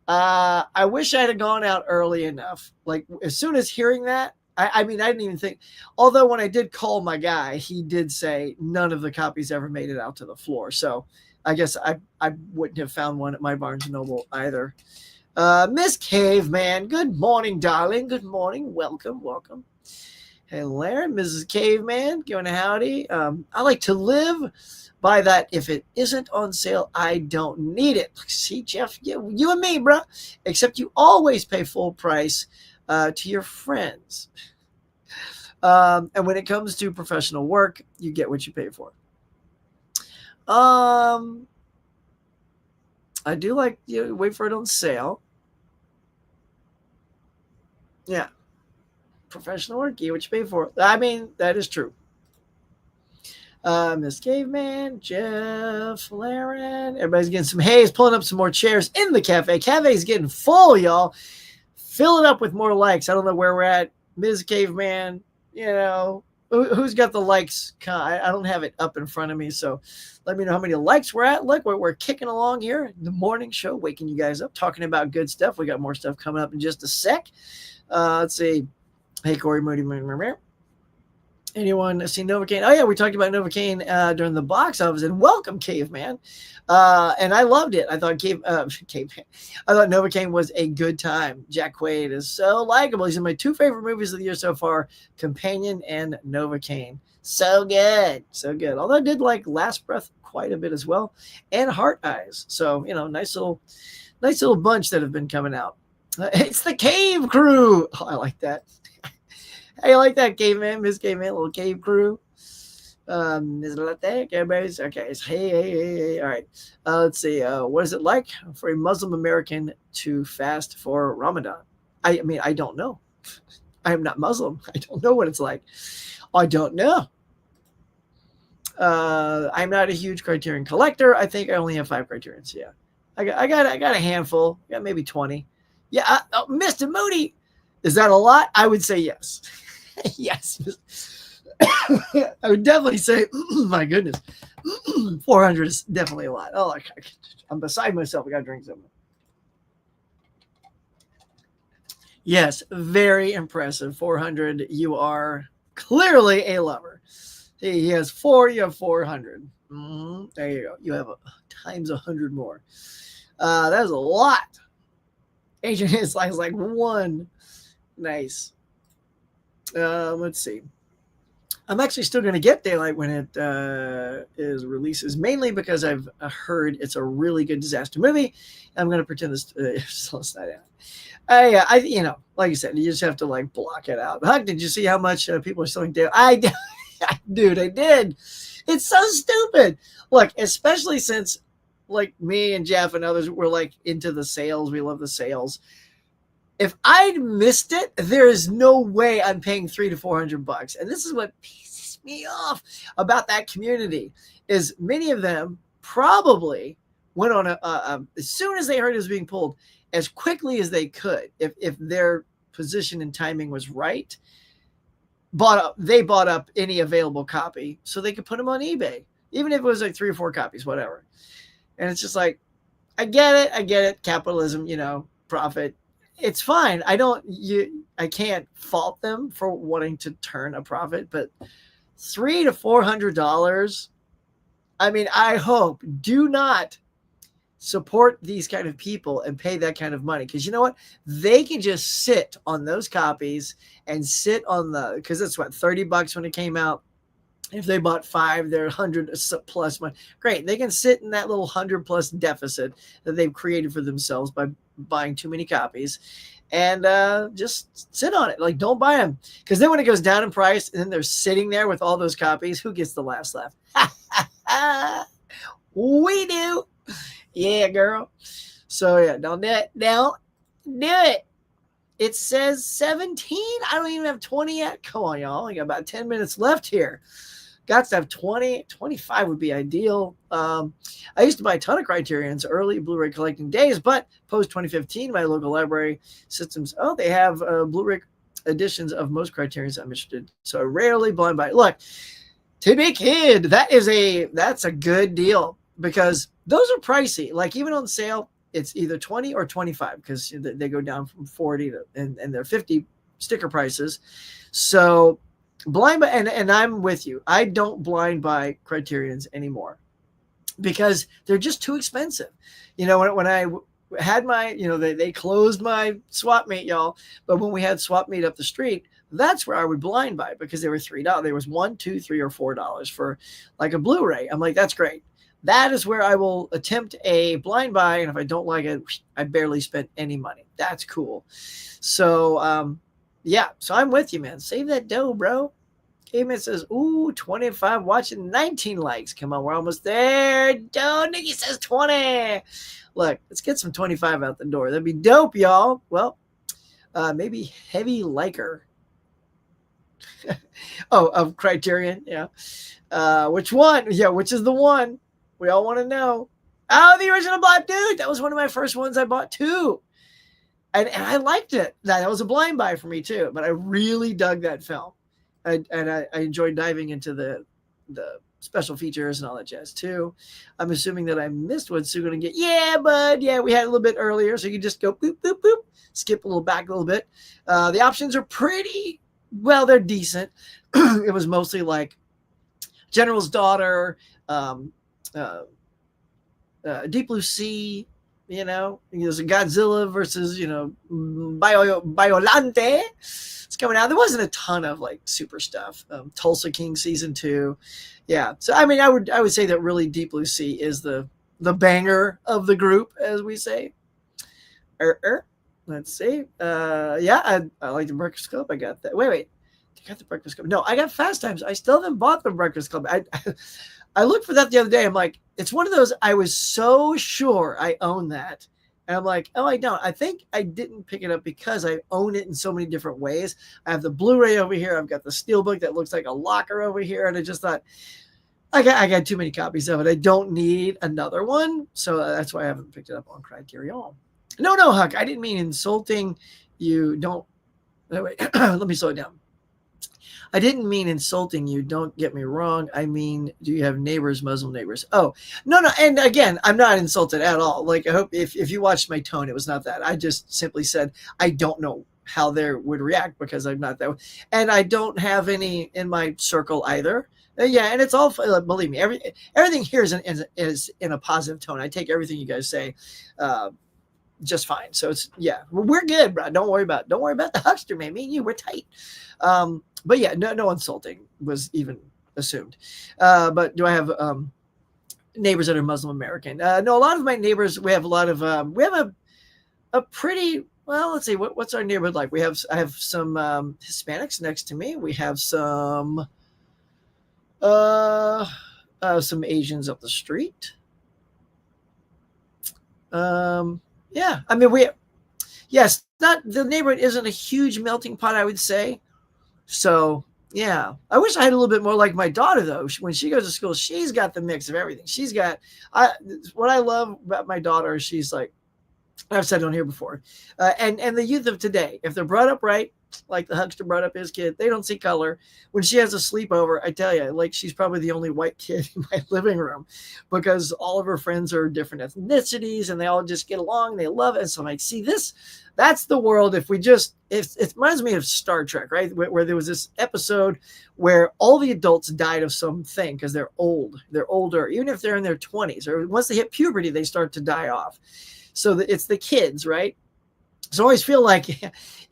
I wish I had gone out early enough. Like, as soon as hearing that, I mean, I didn't even think, although when I did call my guy, he did say none of the copies ever made it out to the floor. So I guess I wouldn't have found one at my Barnes & Noble either. Miss Caveman, good morning, darling. Good morning. Welcome. Hey, Larry, Mrs. Caveman, giving a howdy. I like to live by that. If it isn't on sale, I don't need it. See, Jeff, you and me, bro. Except you always pay full price to your friends. And when it comes to professional work, you get what you pay for. I do like wait for it on sale. Yeah. Professional work, get what you pay for. I mean, that is true. Miss Caveman, Jeff, Laren, everybody's getting some haze, pulling up some more chairs in the cafe. Cafe's getting full, y'all. Fill it up with more likes. I don't know where we're at. Ms. Caveman, who's got the likes? I don't have it up in front of me, so let me know how many likes we're at. Look, we're kicking along here. The morning show, waking you guys up, talking about good stuff. We got more stuff coming up in just a sec. Let's see. Hey, Corey, Moody, anyone seen Novocaine? Oh, yeah, we talked about Novocaine during the box office, and welcome, Caveman. And I loved it. I thought Caveman. I thought Novocaine was a good time. Jack Quaid is so likable. He's in my two favorite movies of the year so far, Companion and Novocaine. So good. So good. Although I did like Last Breath quite a bit as well, and Heart Eyes. So, nice little bunch that have been coming out. It's the Cave Crew. Oh, I like that. Hey, I like that, Caveman, Miss Caveman, little cave crew. Is it like that? Everybody's okay. It's hey. All right. Let's see. What is it like for a Muslim American to fast for Ramadan? I mean, I don't know. I am not Muslim. I don't know what it's like. I don't know. I'm not a huge Criterion collector. I think I only have 5 Criterions. Yeah, I got a handful. I got maybe 20. Yeah, Mr. Moody, is that a lot? I would say yes. Yes. I would definitely say, my goodness, 400 is definitely a lot. Oh, I'm beside myself. I got to drink something. Yes, very impressive. 400. You are clearly a lover. He has 4. You have 400. There you go. You have times 100 more. That is a lot. Agent is like 1. Nice. Let's see. I'm actually still going to get Daylight when it is releases, mainly because I've heard it's a really good disaster movie. I'm going to pretend this it's not out. I like I said, you just have to block it out. Huck, did you see how much people are selling Daylight? Dude, I did. It's so stupid. Look, especially since me and Jeff and others were into the sales. We love the sales. If I'd missed it, there is no way I'm paying $300 to $400. And this is what pisses me off about that community is many of them probably went on as soon as they heard it was being pulled, as quickly as they could, if their position and timing was right, they bought up any available copy so they could put them on eBay, even if it was 3 or 4 copies, whatever. And it's just I get it. Capitalism, profit. It's fine. I can't fault them for wanting to turn a profit, but $300 to $400. I mean, I hope do not support these kind of people and pay that kind of money. Because you know what? They can just sit on those copies and sit on because it's $30 when it came out. If they bought 5, they're 100 plus money. Great. They can sit in that little 100 plus deficit that they've created for themselves by buying too many copies and just sit on it. Don't buy them. Because then when it goes down in price and then they're sitting there with all those copies, who gets the last laugh? We do. Yeah, girl. So yeah, don't do it. Don't do it. It says 17. I don't even have 20 yet. Come on, y'all. I got about 10 minutes left here. Got to have 20. 25 would be ideal. I used to buy a ton of Criterions early Blu-ray collecting days, but post 2015, my local library systems, they have Blu-ray editions of most Criterions I'm interested in. So I rarely blind buy. Look, to be a kid, that's a good deal because those are pricey. Even on sale, it's either 20 or 25 because they go down from 40 and they're 50 sticker prices. So blind buy, and I'm with you. I don't blind buy Criterions anymore because they're just too expensive. When I had my, they closed my swap meet, y'all. But when we had swap meet up the street, That's where I would blind buy because they were $3. There was $1, $2, $3, or $4 for like a Blu-ray. I'm like, that's great. That is where I will attempt a blind buy, and if I don't like it, I barely spent any money. That's cool. So, yeah. So I'm with you, man. Save that dough, bro. Caveman says, ooh, 25 watching, 19 likes. Come on, we're almost there. Doe, Nikki says 20. Look, let's get some 25 out the door. That'd be dope, y'all. Well, maybe Heavy Liker. Oh, of Criterion, yeah. Which one? Yeah, which is the one? We all want to know. Oh, the original Black Dude. That was one of my first ones I bought too. And I liked it. That was a blind buy for me too, but I really dug that film. I enjoyed diving into the special features and all that jazz too. I'm assuming that I missed what Sue going to get. Yeah, bud. Yeah, we had a little bit earlier, so you just go boop, boop, boop, skip a little back a little bit. The options are pretty, well, they're decent. It was mostly like General's Daughter, Deep Blue Sea, there's a Godzilla versus, Biolante. It's coming out. There wasn't a ton of like super stuff. Tulsa King season 2. Yeah. So, I mean, I would say that really Deep Blue Sea is the banger of the group, as we say. Let's see. Yeah, I like the Breakfast Club. I got that. Wait. I got the Breakfast Club. No, I got Fast Times. I still haven't bought the Breakfast Club. I looked for that the other day. I'm like, it's one of those, I was so sure I own that. And I'm like, oh, I don't. I think I didn't pick it up because I own it in so many different ways. I have the Blu-ray over here. I've got the Steelbook that looks like a locker over here. And I just thought, I got too many copies of it. I don't need another one. So that's why I haven't picked it up on Criterion. No, Huck. I didn't mean insulting you. Don't. Wait, let me slow it down. I didn't mean insulting you. Don't get me wrong. I mean, do you have neighbors, Muslim neighbors? Oh, no. And again, I'm not insulted at all. Like, I hope if you watched my tone, it was not that. I just simply said, I don't know how they would react because I'm not that way. And I don't have any in my circle either. Yeah. And it's all, believe me, everything here is in a positive tone. I take everything you guys say, just fine. So it's, yeah, we're good, bro. Don't worry about the huckster, man. Me and you, we're tight. But yeah, no insulting was even assumed. But do I have neighbors that are Muslim American? No, a lot of my neighbors, we have a lot of, we have a pretty, well, let's see, what's our neighborhood like? I have some Hispanics next to me. We have some Asians up the street. Yeah, I mean, yes, the neighborhood isn't a huge melting pot, I would say. So, yeah, I wish I had a little bit more like my daughter, though. When she goes to school, she's got the mix of everything. What I love about my daughter is she's like, I've said on here before, and the youth of today, if they're brought up right, like the huckster brought up his kid, they don't see color. When she has a sleepover, I tell you, like, she's probably the only white kid in my living room because all of her friends are different ethnicities and they all just get along. They love it. And so I'm like, see, that's the world. If it reminds me of Star Trek, right? Where there was this episode where all the adults died of something because they're older, even if they're in their 20s or once they hit puberty, they start to die off. So it's the kids, right? So I always feel like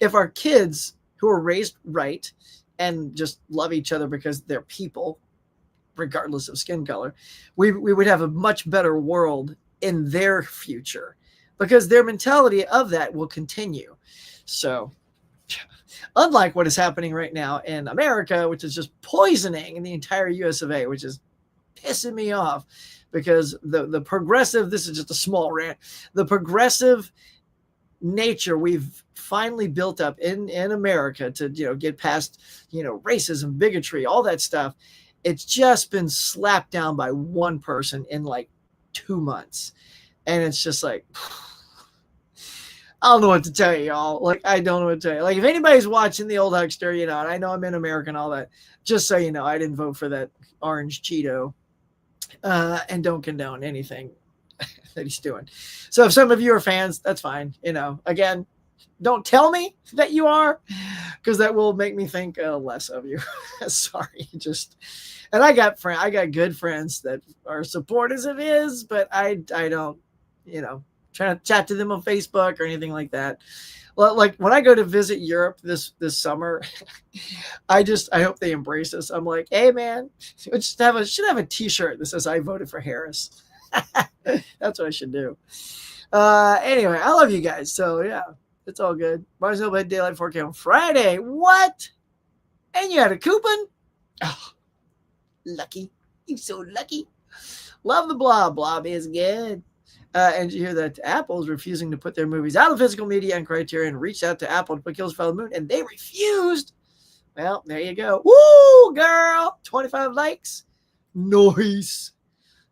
if our kids who are raised right and just love each other because they're people, regardless of skin color, we would have a much better world in their future because their mentality of that will continue. So unlike what is happening right now in America, which is just poisoning in the entire US of A, which is pissing me off because the progressive, this is just a small rant, the progressive nature we've finally built up in America to, get past, racism, bigotry, all that stuff. It's just been slapped down by one person in like 2 months. And it's just like, I don't know what to tell you, y'all. Like, I don't know what to tell you. Like, if anybody's watching the old huckster, and I know I'm in America and all that, just so you know, I didn't vote for that orange Cheeto and don't condone anything that he's doing. So if some of you are fans, that's fine. Again, don't tell me that you are, because that will make me think less of you. Sorry, and I got good friends that are supporters of his, but I don't, try to chat to them on Facebook or anything like that. Like when I go to visit Europe this summer, I hope they embrace us. I'm like, hey man, we should have a T-shirt that says I voted for Harris. That's what I should do. Anyway, I love you guys. So yeah, it's all good. Mars Hill by Daylight 4K on Friday. What? And you had a coupon? Oh, lucky. You so lucky. Love the blob. Blob is good. And you hear that Apple is refusing to put their movies out of physical media and Criterion reached out to Apple to put Kills Follow the Moon, and they refused. Well, there you go. Woo, girl. 25 likes. Nice.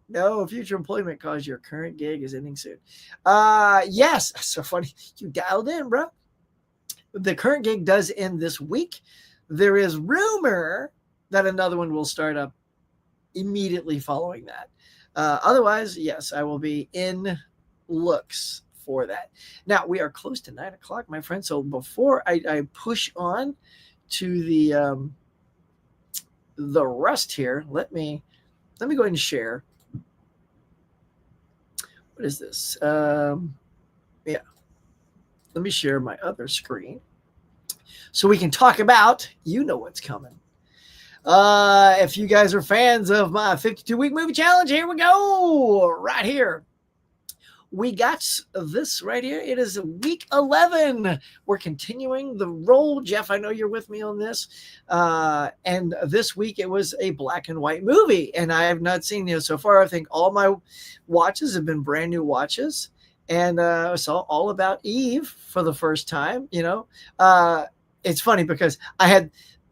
No, future employment cause your current gig is ending soon. Yes. So funny. You dialed in, bro. The current gig does end this week. There is rumor that another one will start up immediately following that. Otherwise, yes, I will be in looks for that. Now, we are close to 9 o'clock, my friend. So before I push on to the rest here, let me go ahead and share. What is this? Yeah. Let me share my other screen so we can talk about, you know what's coming. If you guys are fans of my 52-week movie challenge, here we go. Right here. We got this right here. It is week 11. We're continuing the roll. Jeff, I know you're with me on this. And this week it was a black and white movie. And I have not seen, so far, I think all my watches have been brand new watches. And I saw All About Eve for the first time, It's funny because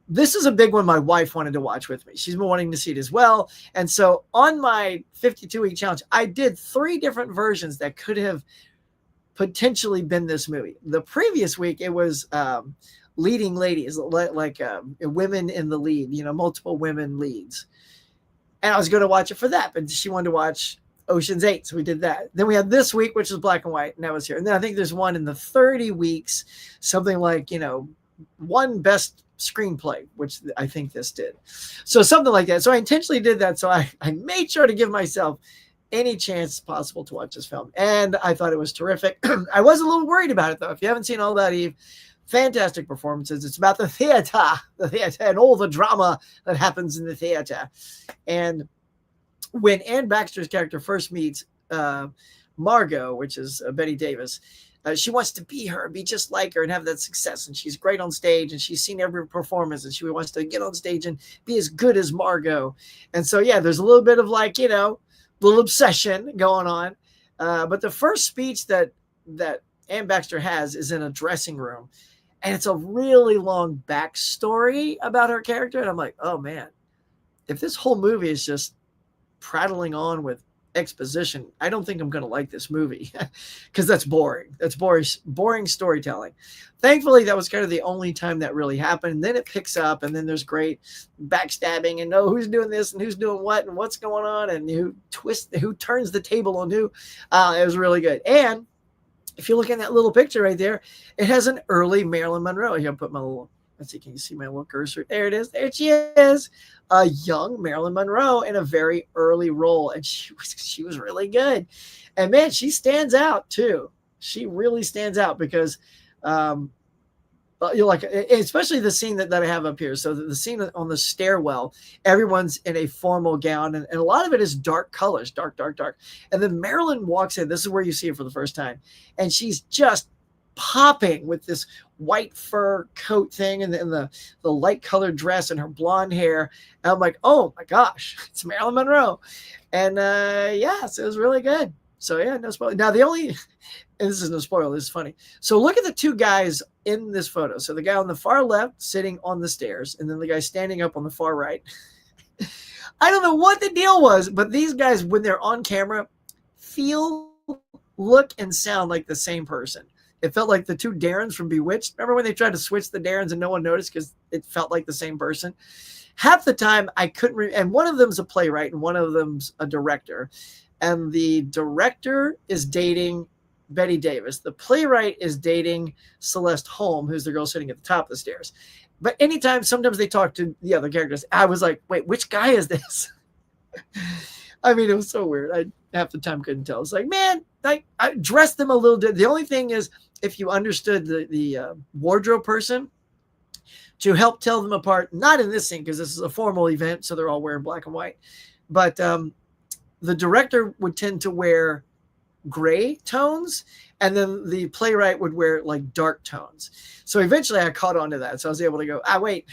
this is a big one my wife wanted to watch with me. She's been wanting to see it as well. And so on my 52-week challenge, I did 3 different versions that could have potentially been this movie. The previous week, it was leading ladies, like women in the lead, multiple women leads. And I was going to watch it for that, but she wanted to watch Ocean's 8, so we did that. Then we had this week, which is black and white, and that was here. And then I think there's one in the 30 weeks, something like, one best screenplay, which I think this did. So something like that. So I intentionally did that. So I made sure to give myself any chance possible to watch this film. And I thought it was terrific. I was a little worried about it, though. If you haven't seen All About Eve, fantastic performances. It's about the theater, and all the drama that happens in the theater. And when Anne Baxter's character first meets Margot, which is Betty Davis, she wants to be her, be just like her, and have that success. And she's great on stage, and she's seen every performance, and she wants to get on stage and be as good as Margot. And so, yeah, there's a little bit of little obsession going on. But the first speech that Anne Baxter has is in a dressing room, and it's a really long backstory about her character. And I'm like, oh man, if this whole movie is just prattling on with exposition, I don't think I'm going to like this movie because that's boring. That's boring storytelling. Thankfully, that was kind of the only time that really happened. And then it picks up, and then there's great backstabbing and who's doing this and who's doing what and what's going on and who turns the table on who. It was really good. And if you look at that little picture right there, it has an early Marilyn Monroe. Here, I'll put my little, let's see, can you see my little cursor? There it is. There she is. A young Marilyn Monroe in a very early role. And she was really good. And man, she stands out too. She really stands out because you're like, especially the scene that I have up here. So the scene on the stairwell, everyone's in a formal gown, and a lot of it is dark colors, dark. And then Marilyn walks in. This is where you see her for the first time. And she's just popping with this white fur coat thing and the light colored dress and her blonde hair. And I'm like, oh my gosh, it's Marilyn Monroe. And so it was really good. So yeah, no spoiler. Now and this is no spoiler, this is funny. So look at the 2 guys in this photo. So the guy on the far left sitting on the stairs, and then the guy standing up on the far right. I don't know what the deal was, but these guys, when they're on camera, feel, look, and sound like the same person. It felt like the 2 Darrens from Bewitched. Remember when they tried to switch the Darrens and no one noticed because it felt like the same person? Half the time I couldn't and one of them's a playwright and one of them's a director. And the director is dating Betty Davis. The playwright is dating Celeste Holm, who's the girl sitting at the top of the stairs. But sometimes they talk to the other characters. I was like, wait, which guy is this? I mean, it was so weird. I half the time couldn't tell. It's like, man, I dressed them a little bit. The only thing is if you understood the wardrobe person to help tell them apart. Not in this scene because this is a formal event, so they're all wearing black and white. But the director would tend to wear gray tones, and then the playwright would wear like dark tones. So eventually I caught on to that. So I was able to go, wait,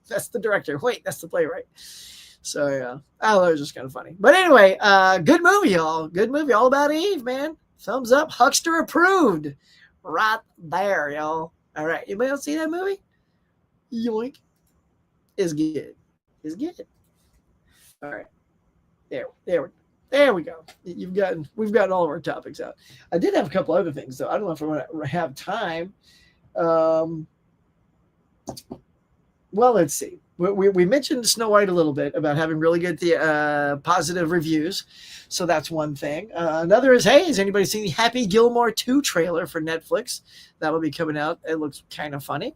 that's the director. Wait, that's the playwright. So yeah, I thought it was just kind of funny. But anyway, good movie, y'all. Good movie, all about Eve, man. Thumbs up, Huckster approved. Right there, y'all. All right, anybody else see that movie? Yoink. Is good. Is good. All right. There we go. We've gotten all of our topics out. I did have a couple other things though. I don't know if I'm gonna have time. Well, let's see. We mentioned Snow White a little bit about having really good positive reviews. So that's one thing. Another is, hey, has anybody seen the Happy Gilmore 2 trailer for Netflix? That'll be coming out. It looks kind of funny.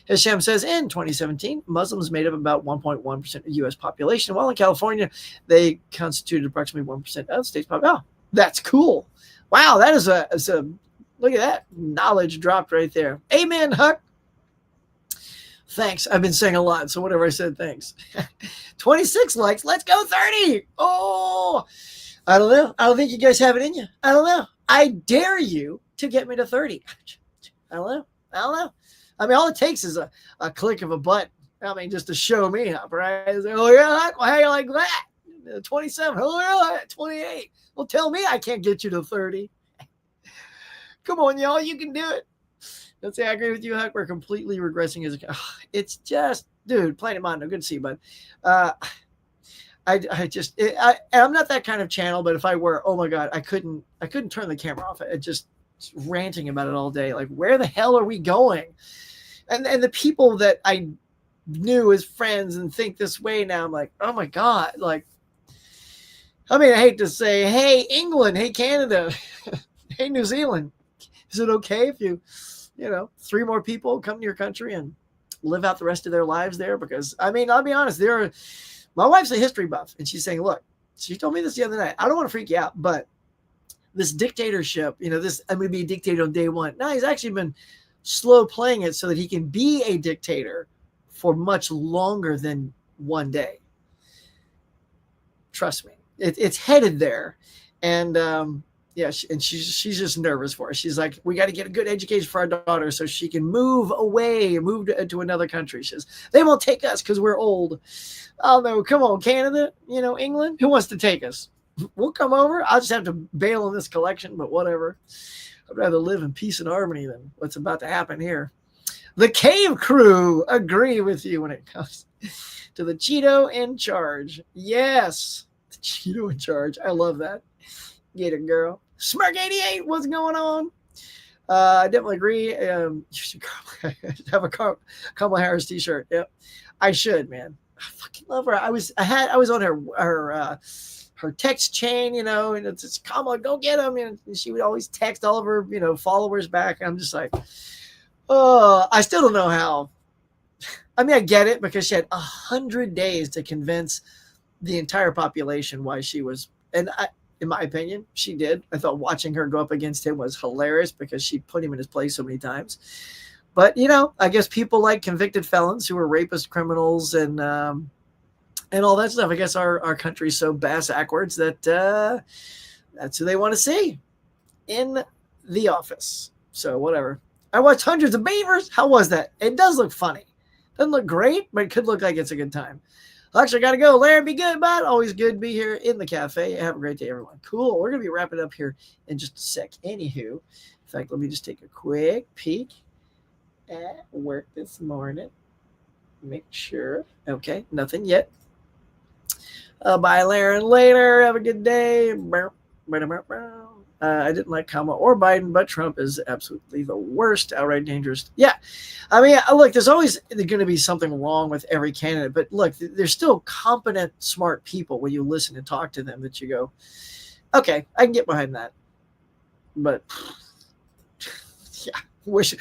Hisham says, in 2017, Muslims made up about 1.1% of the U.S. population, while in California, they constituted approximately 1% of the state's population. Oh, that's cool. Wow, that is a look at that. Knowledge dropped right there. Amen, Huck. Thanks. I've been saying a lot, so whatever I said, thanks. 26 likes. Let's go 30. Oh, I don't know. I don't think you guys have it in you. I don't know. I dare you to get me to 30. I don't know. I mean, all it takes is a click of a button. I mean, just to show me up, right? Like, oh, yeah, how you like that? 27. Oh, yeah, 28. Well, tell me I can't get you to 30. Come on, y'all. You can do it. Let's say I agree with you, Huck. We're completely regressing as a. It's just, dude, Planet Mondo. Good to see you, bud. I'm not that kind of channel, but if I were, oh my God, I couldn't turn the camera off. It just ranting about it all day. Like, where the hell are we going? And the people that I knew as friends and think this way now, I'm like, oh my God. Like, I mean, I hate to say, hey, England, hey, Canada, hey, New Zealand. Is it okay if you 3 more people come to your country and live out the rest of their lives there? Because, I mean, I'll be honest, my wife's a history buff, and she's saying, look, she told me this the other night. I don't want to freak you out, but this dictatorship, I'm going to be a dictator on day one. No, he's actually been slow playing it so that he can be a dictator for much longer than one day. Trust me, it's headed there. And yeah, she's just nervous for us. She's like, we got to get a good education for our daughter so she can move to another country. She says, they won't take us because we're old. Oh no, come on, Canada, England, who wants to take us? We'll come over. I'll just have to bail on this collection, but whatever. I'd rather live in peace and harmony than what's about to happen here. The Cave Crew agree with you when it comes to the Cheeto in charge. Yes, the Cheeto in charge. I love that. Get it, girl. Smirk 88, what's going on? I definitely agree. You should have a Kamala Harris t-shirt. Yep, I should, man. I fucking love her. I was on her text chain, and it's Kamala, go get him. And she would always text all of her, followers back. I'm just like, oh, I still don't know how. I mean, I get it because she had 100 days to convince the entire population why she was, and in my opinion, she did. I thought watching her go up against him was hilarious because she put him in his place so many times. But, I guess people like convicted felons who are rapist criminals and all that stuff. I guess our country's so bass-ackwards that that's who they want to see in the office. So whatever. I watched Hundreds of Beavers. How was that? It does look funny. Doesn't look great, but it could look like it's a good time. Actually, I got to go. Larry, be good, bud. Always good to be here in the cafe. Have a great day, everyone. Cool. We're going to be wrapping up here in just a sec. Anywho, in fact, let me just take a quick peek at work this morning. Make sure. Okay, nothing yet. Bye, Larry. Later. Have a good day. I didn't like Kamala or Biden, but Trump is absolutely the worst, outright dangerous. Yeah. I mean, look, there's always going to be something wrong with every candidate, but look, there's still competent, smart people when you listen and talk to them that you go, okay, I can get behind that. But yeah, wish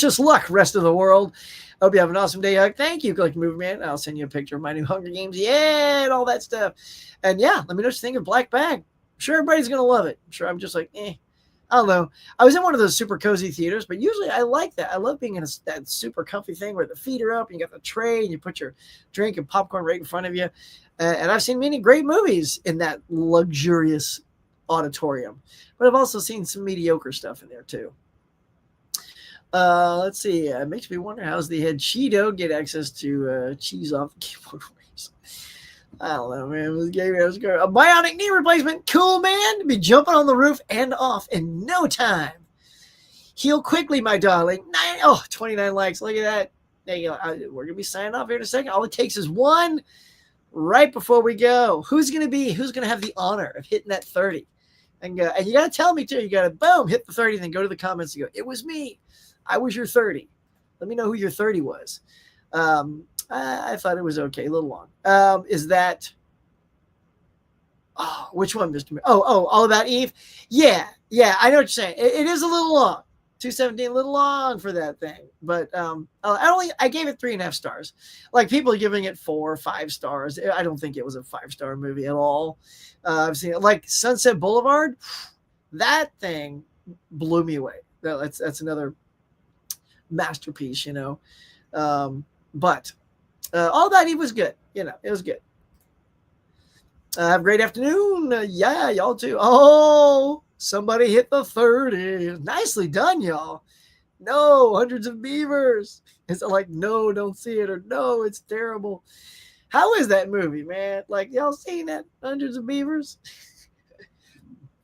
us luck, rest of the world. Hope you have an awesome day, Huck. Thank you, Click Move Man. I'll send you a picture of my new Hunger Games. Yeah, and all that stuff. And yeah, let me know what you think of Black Bag. I'm sure everybody's going to love it. I'm sure I'm just like, I don't know. I was in one of those super cozy theaters, but usually I like that. I love being in that super comfy thing where the feet are up and you got the tray and you put your drink and popcorn right in front of you. And I've seen many great movies in that luxurious auditorium, but I've also seen some mediocre stuff in there too. Let's see. It makes me wonder, how's the head Cheeto get access to cheese off the keyboard waves? I don't know, man. This game was good. A bionic knee replacement. Cool, man. Be jumping on the roof and off in no time. Heal quickly, my darling. 29 likes. Look at that. There you go. We're going to be signing off here in a second. All it takes is one right before we go. Who's going to have the honor of hitting that 30? And you got to tell me, too. You got to, boom, hit the 30, then go to the comments and go, it was me. I was your 30. Let me know who your 30 was. I thought it was okay, a little long. Is that? Oh, which one, Mr. All About Eve? Yeah. I know what you're saying. It is a little long. 217, a little long for that thing. But I gave it 3.5 stars. Like people are giving it 4 or 5 stars. I don't think it was a 5-star movie at all. I've seen it like Sunset Boulevard. That thing blew me away. That's another masterpiece, you know. But All About Eve was good. You know, it was good. Have a great afternoon. Yeah, y'all too. Oh, somebody hit the 30. Nicely done, y'all. No, hundreds of beavers. It's like, no, don't see it, or no, it's terrible. How is that movie, man? Like, y'all seen that? Hundreds of beavers?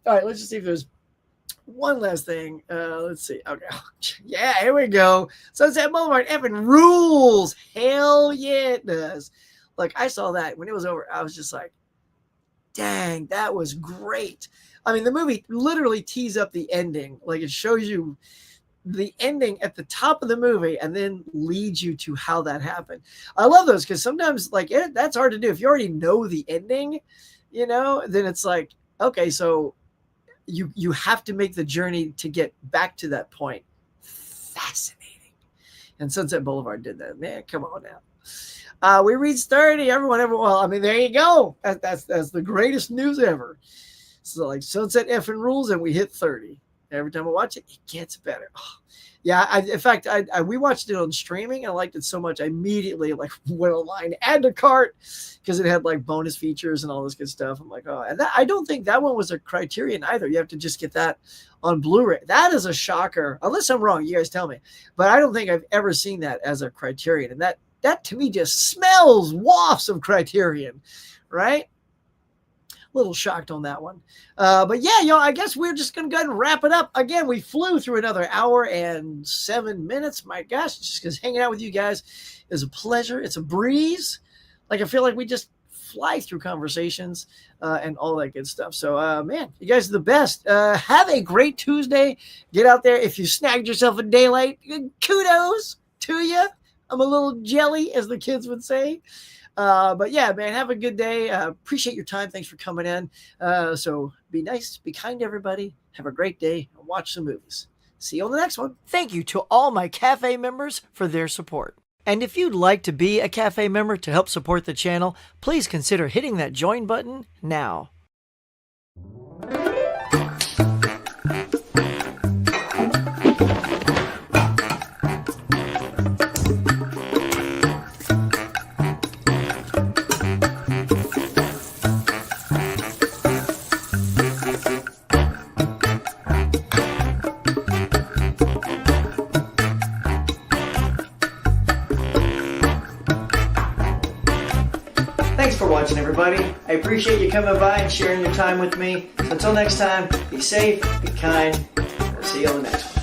All right, let's just see if there's one last thing. Let's see. Okay. Yeah, here we go. Sunset Boulevard effing rules. Hell yeah, it does. Like, I saw that when it was over. I was just like, dang, that was great. I mean, the movie literally tees up the ending. Like, it shows you the ending at the top of the movie and then leads you to how that happened. I love those because sometimes, like, that's hard to do. If you already know the ending, you know, then it's like, okay, so you have to make the journey to get back to that point fascinating. And Sunset Boulevard did that. Man, come on now. We reached 30. Everyone. Well, I mean, there you go. That's the greatest news ever. So like Sunset effing rules, and we hit 30. Every time I watch it, it gets better. Oh, yeah, in fact, we watched it on streaming. And I liked it so much, I immediately like went online, add to cart, because it had like bonus features and all this good stuff. I'm like, oh, and I don't think that one was a Criterion either. You have to just get that on Blu-ray. That is a shocker, unless I'm wrong. You guys tell me, but I don't think I've ever seen that as a Criterion, and that to me just smells wafts of Criterion, right? Little shocked on that one. But yeah, y'all, I guess we're just going to go ahead and wrap it up. Again, we flew through another hour and 7 minutes. My gosh, just because hanging out with you guys is a pleasure. It's a breeze. Like, I feel like we just fly through conversations and all that good stuff. So, man, you guys are the best. Have a great Tuesday. Get out there. If you snagged yourself a daylight, kudos to you. I'm a little jelly, as the kids would say. But yeah, man, have a good day. Appreciate your time. Thanks for coming in. So be nice, be kind to everybody. Have a great day and watch some movies. See you on the next one. Thank you to all my Cafe members for their support. And if you'd like to be a Cafe member to help support the channel, please consider hitting that join button now. Thanks for watching, everybody. I appreciate you coming by and sharing your time with me. Until next time, be safe, be kind. I'll see you on the next one.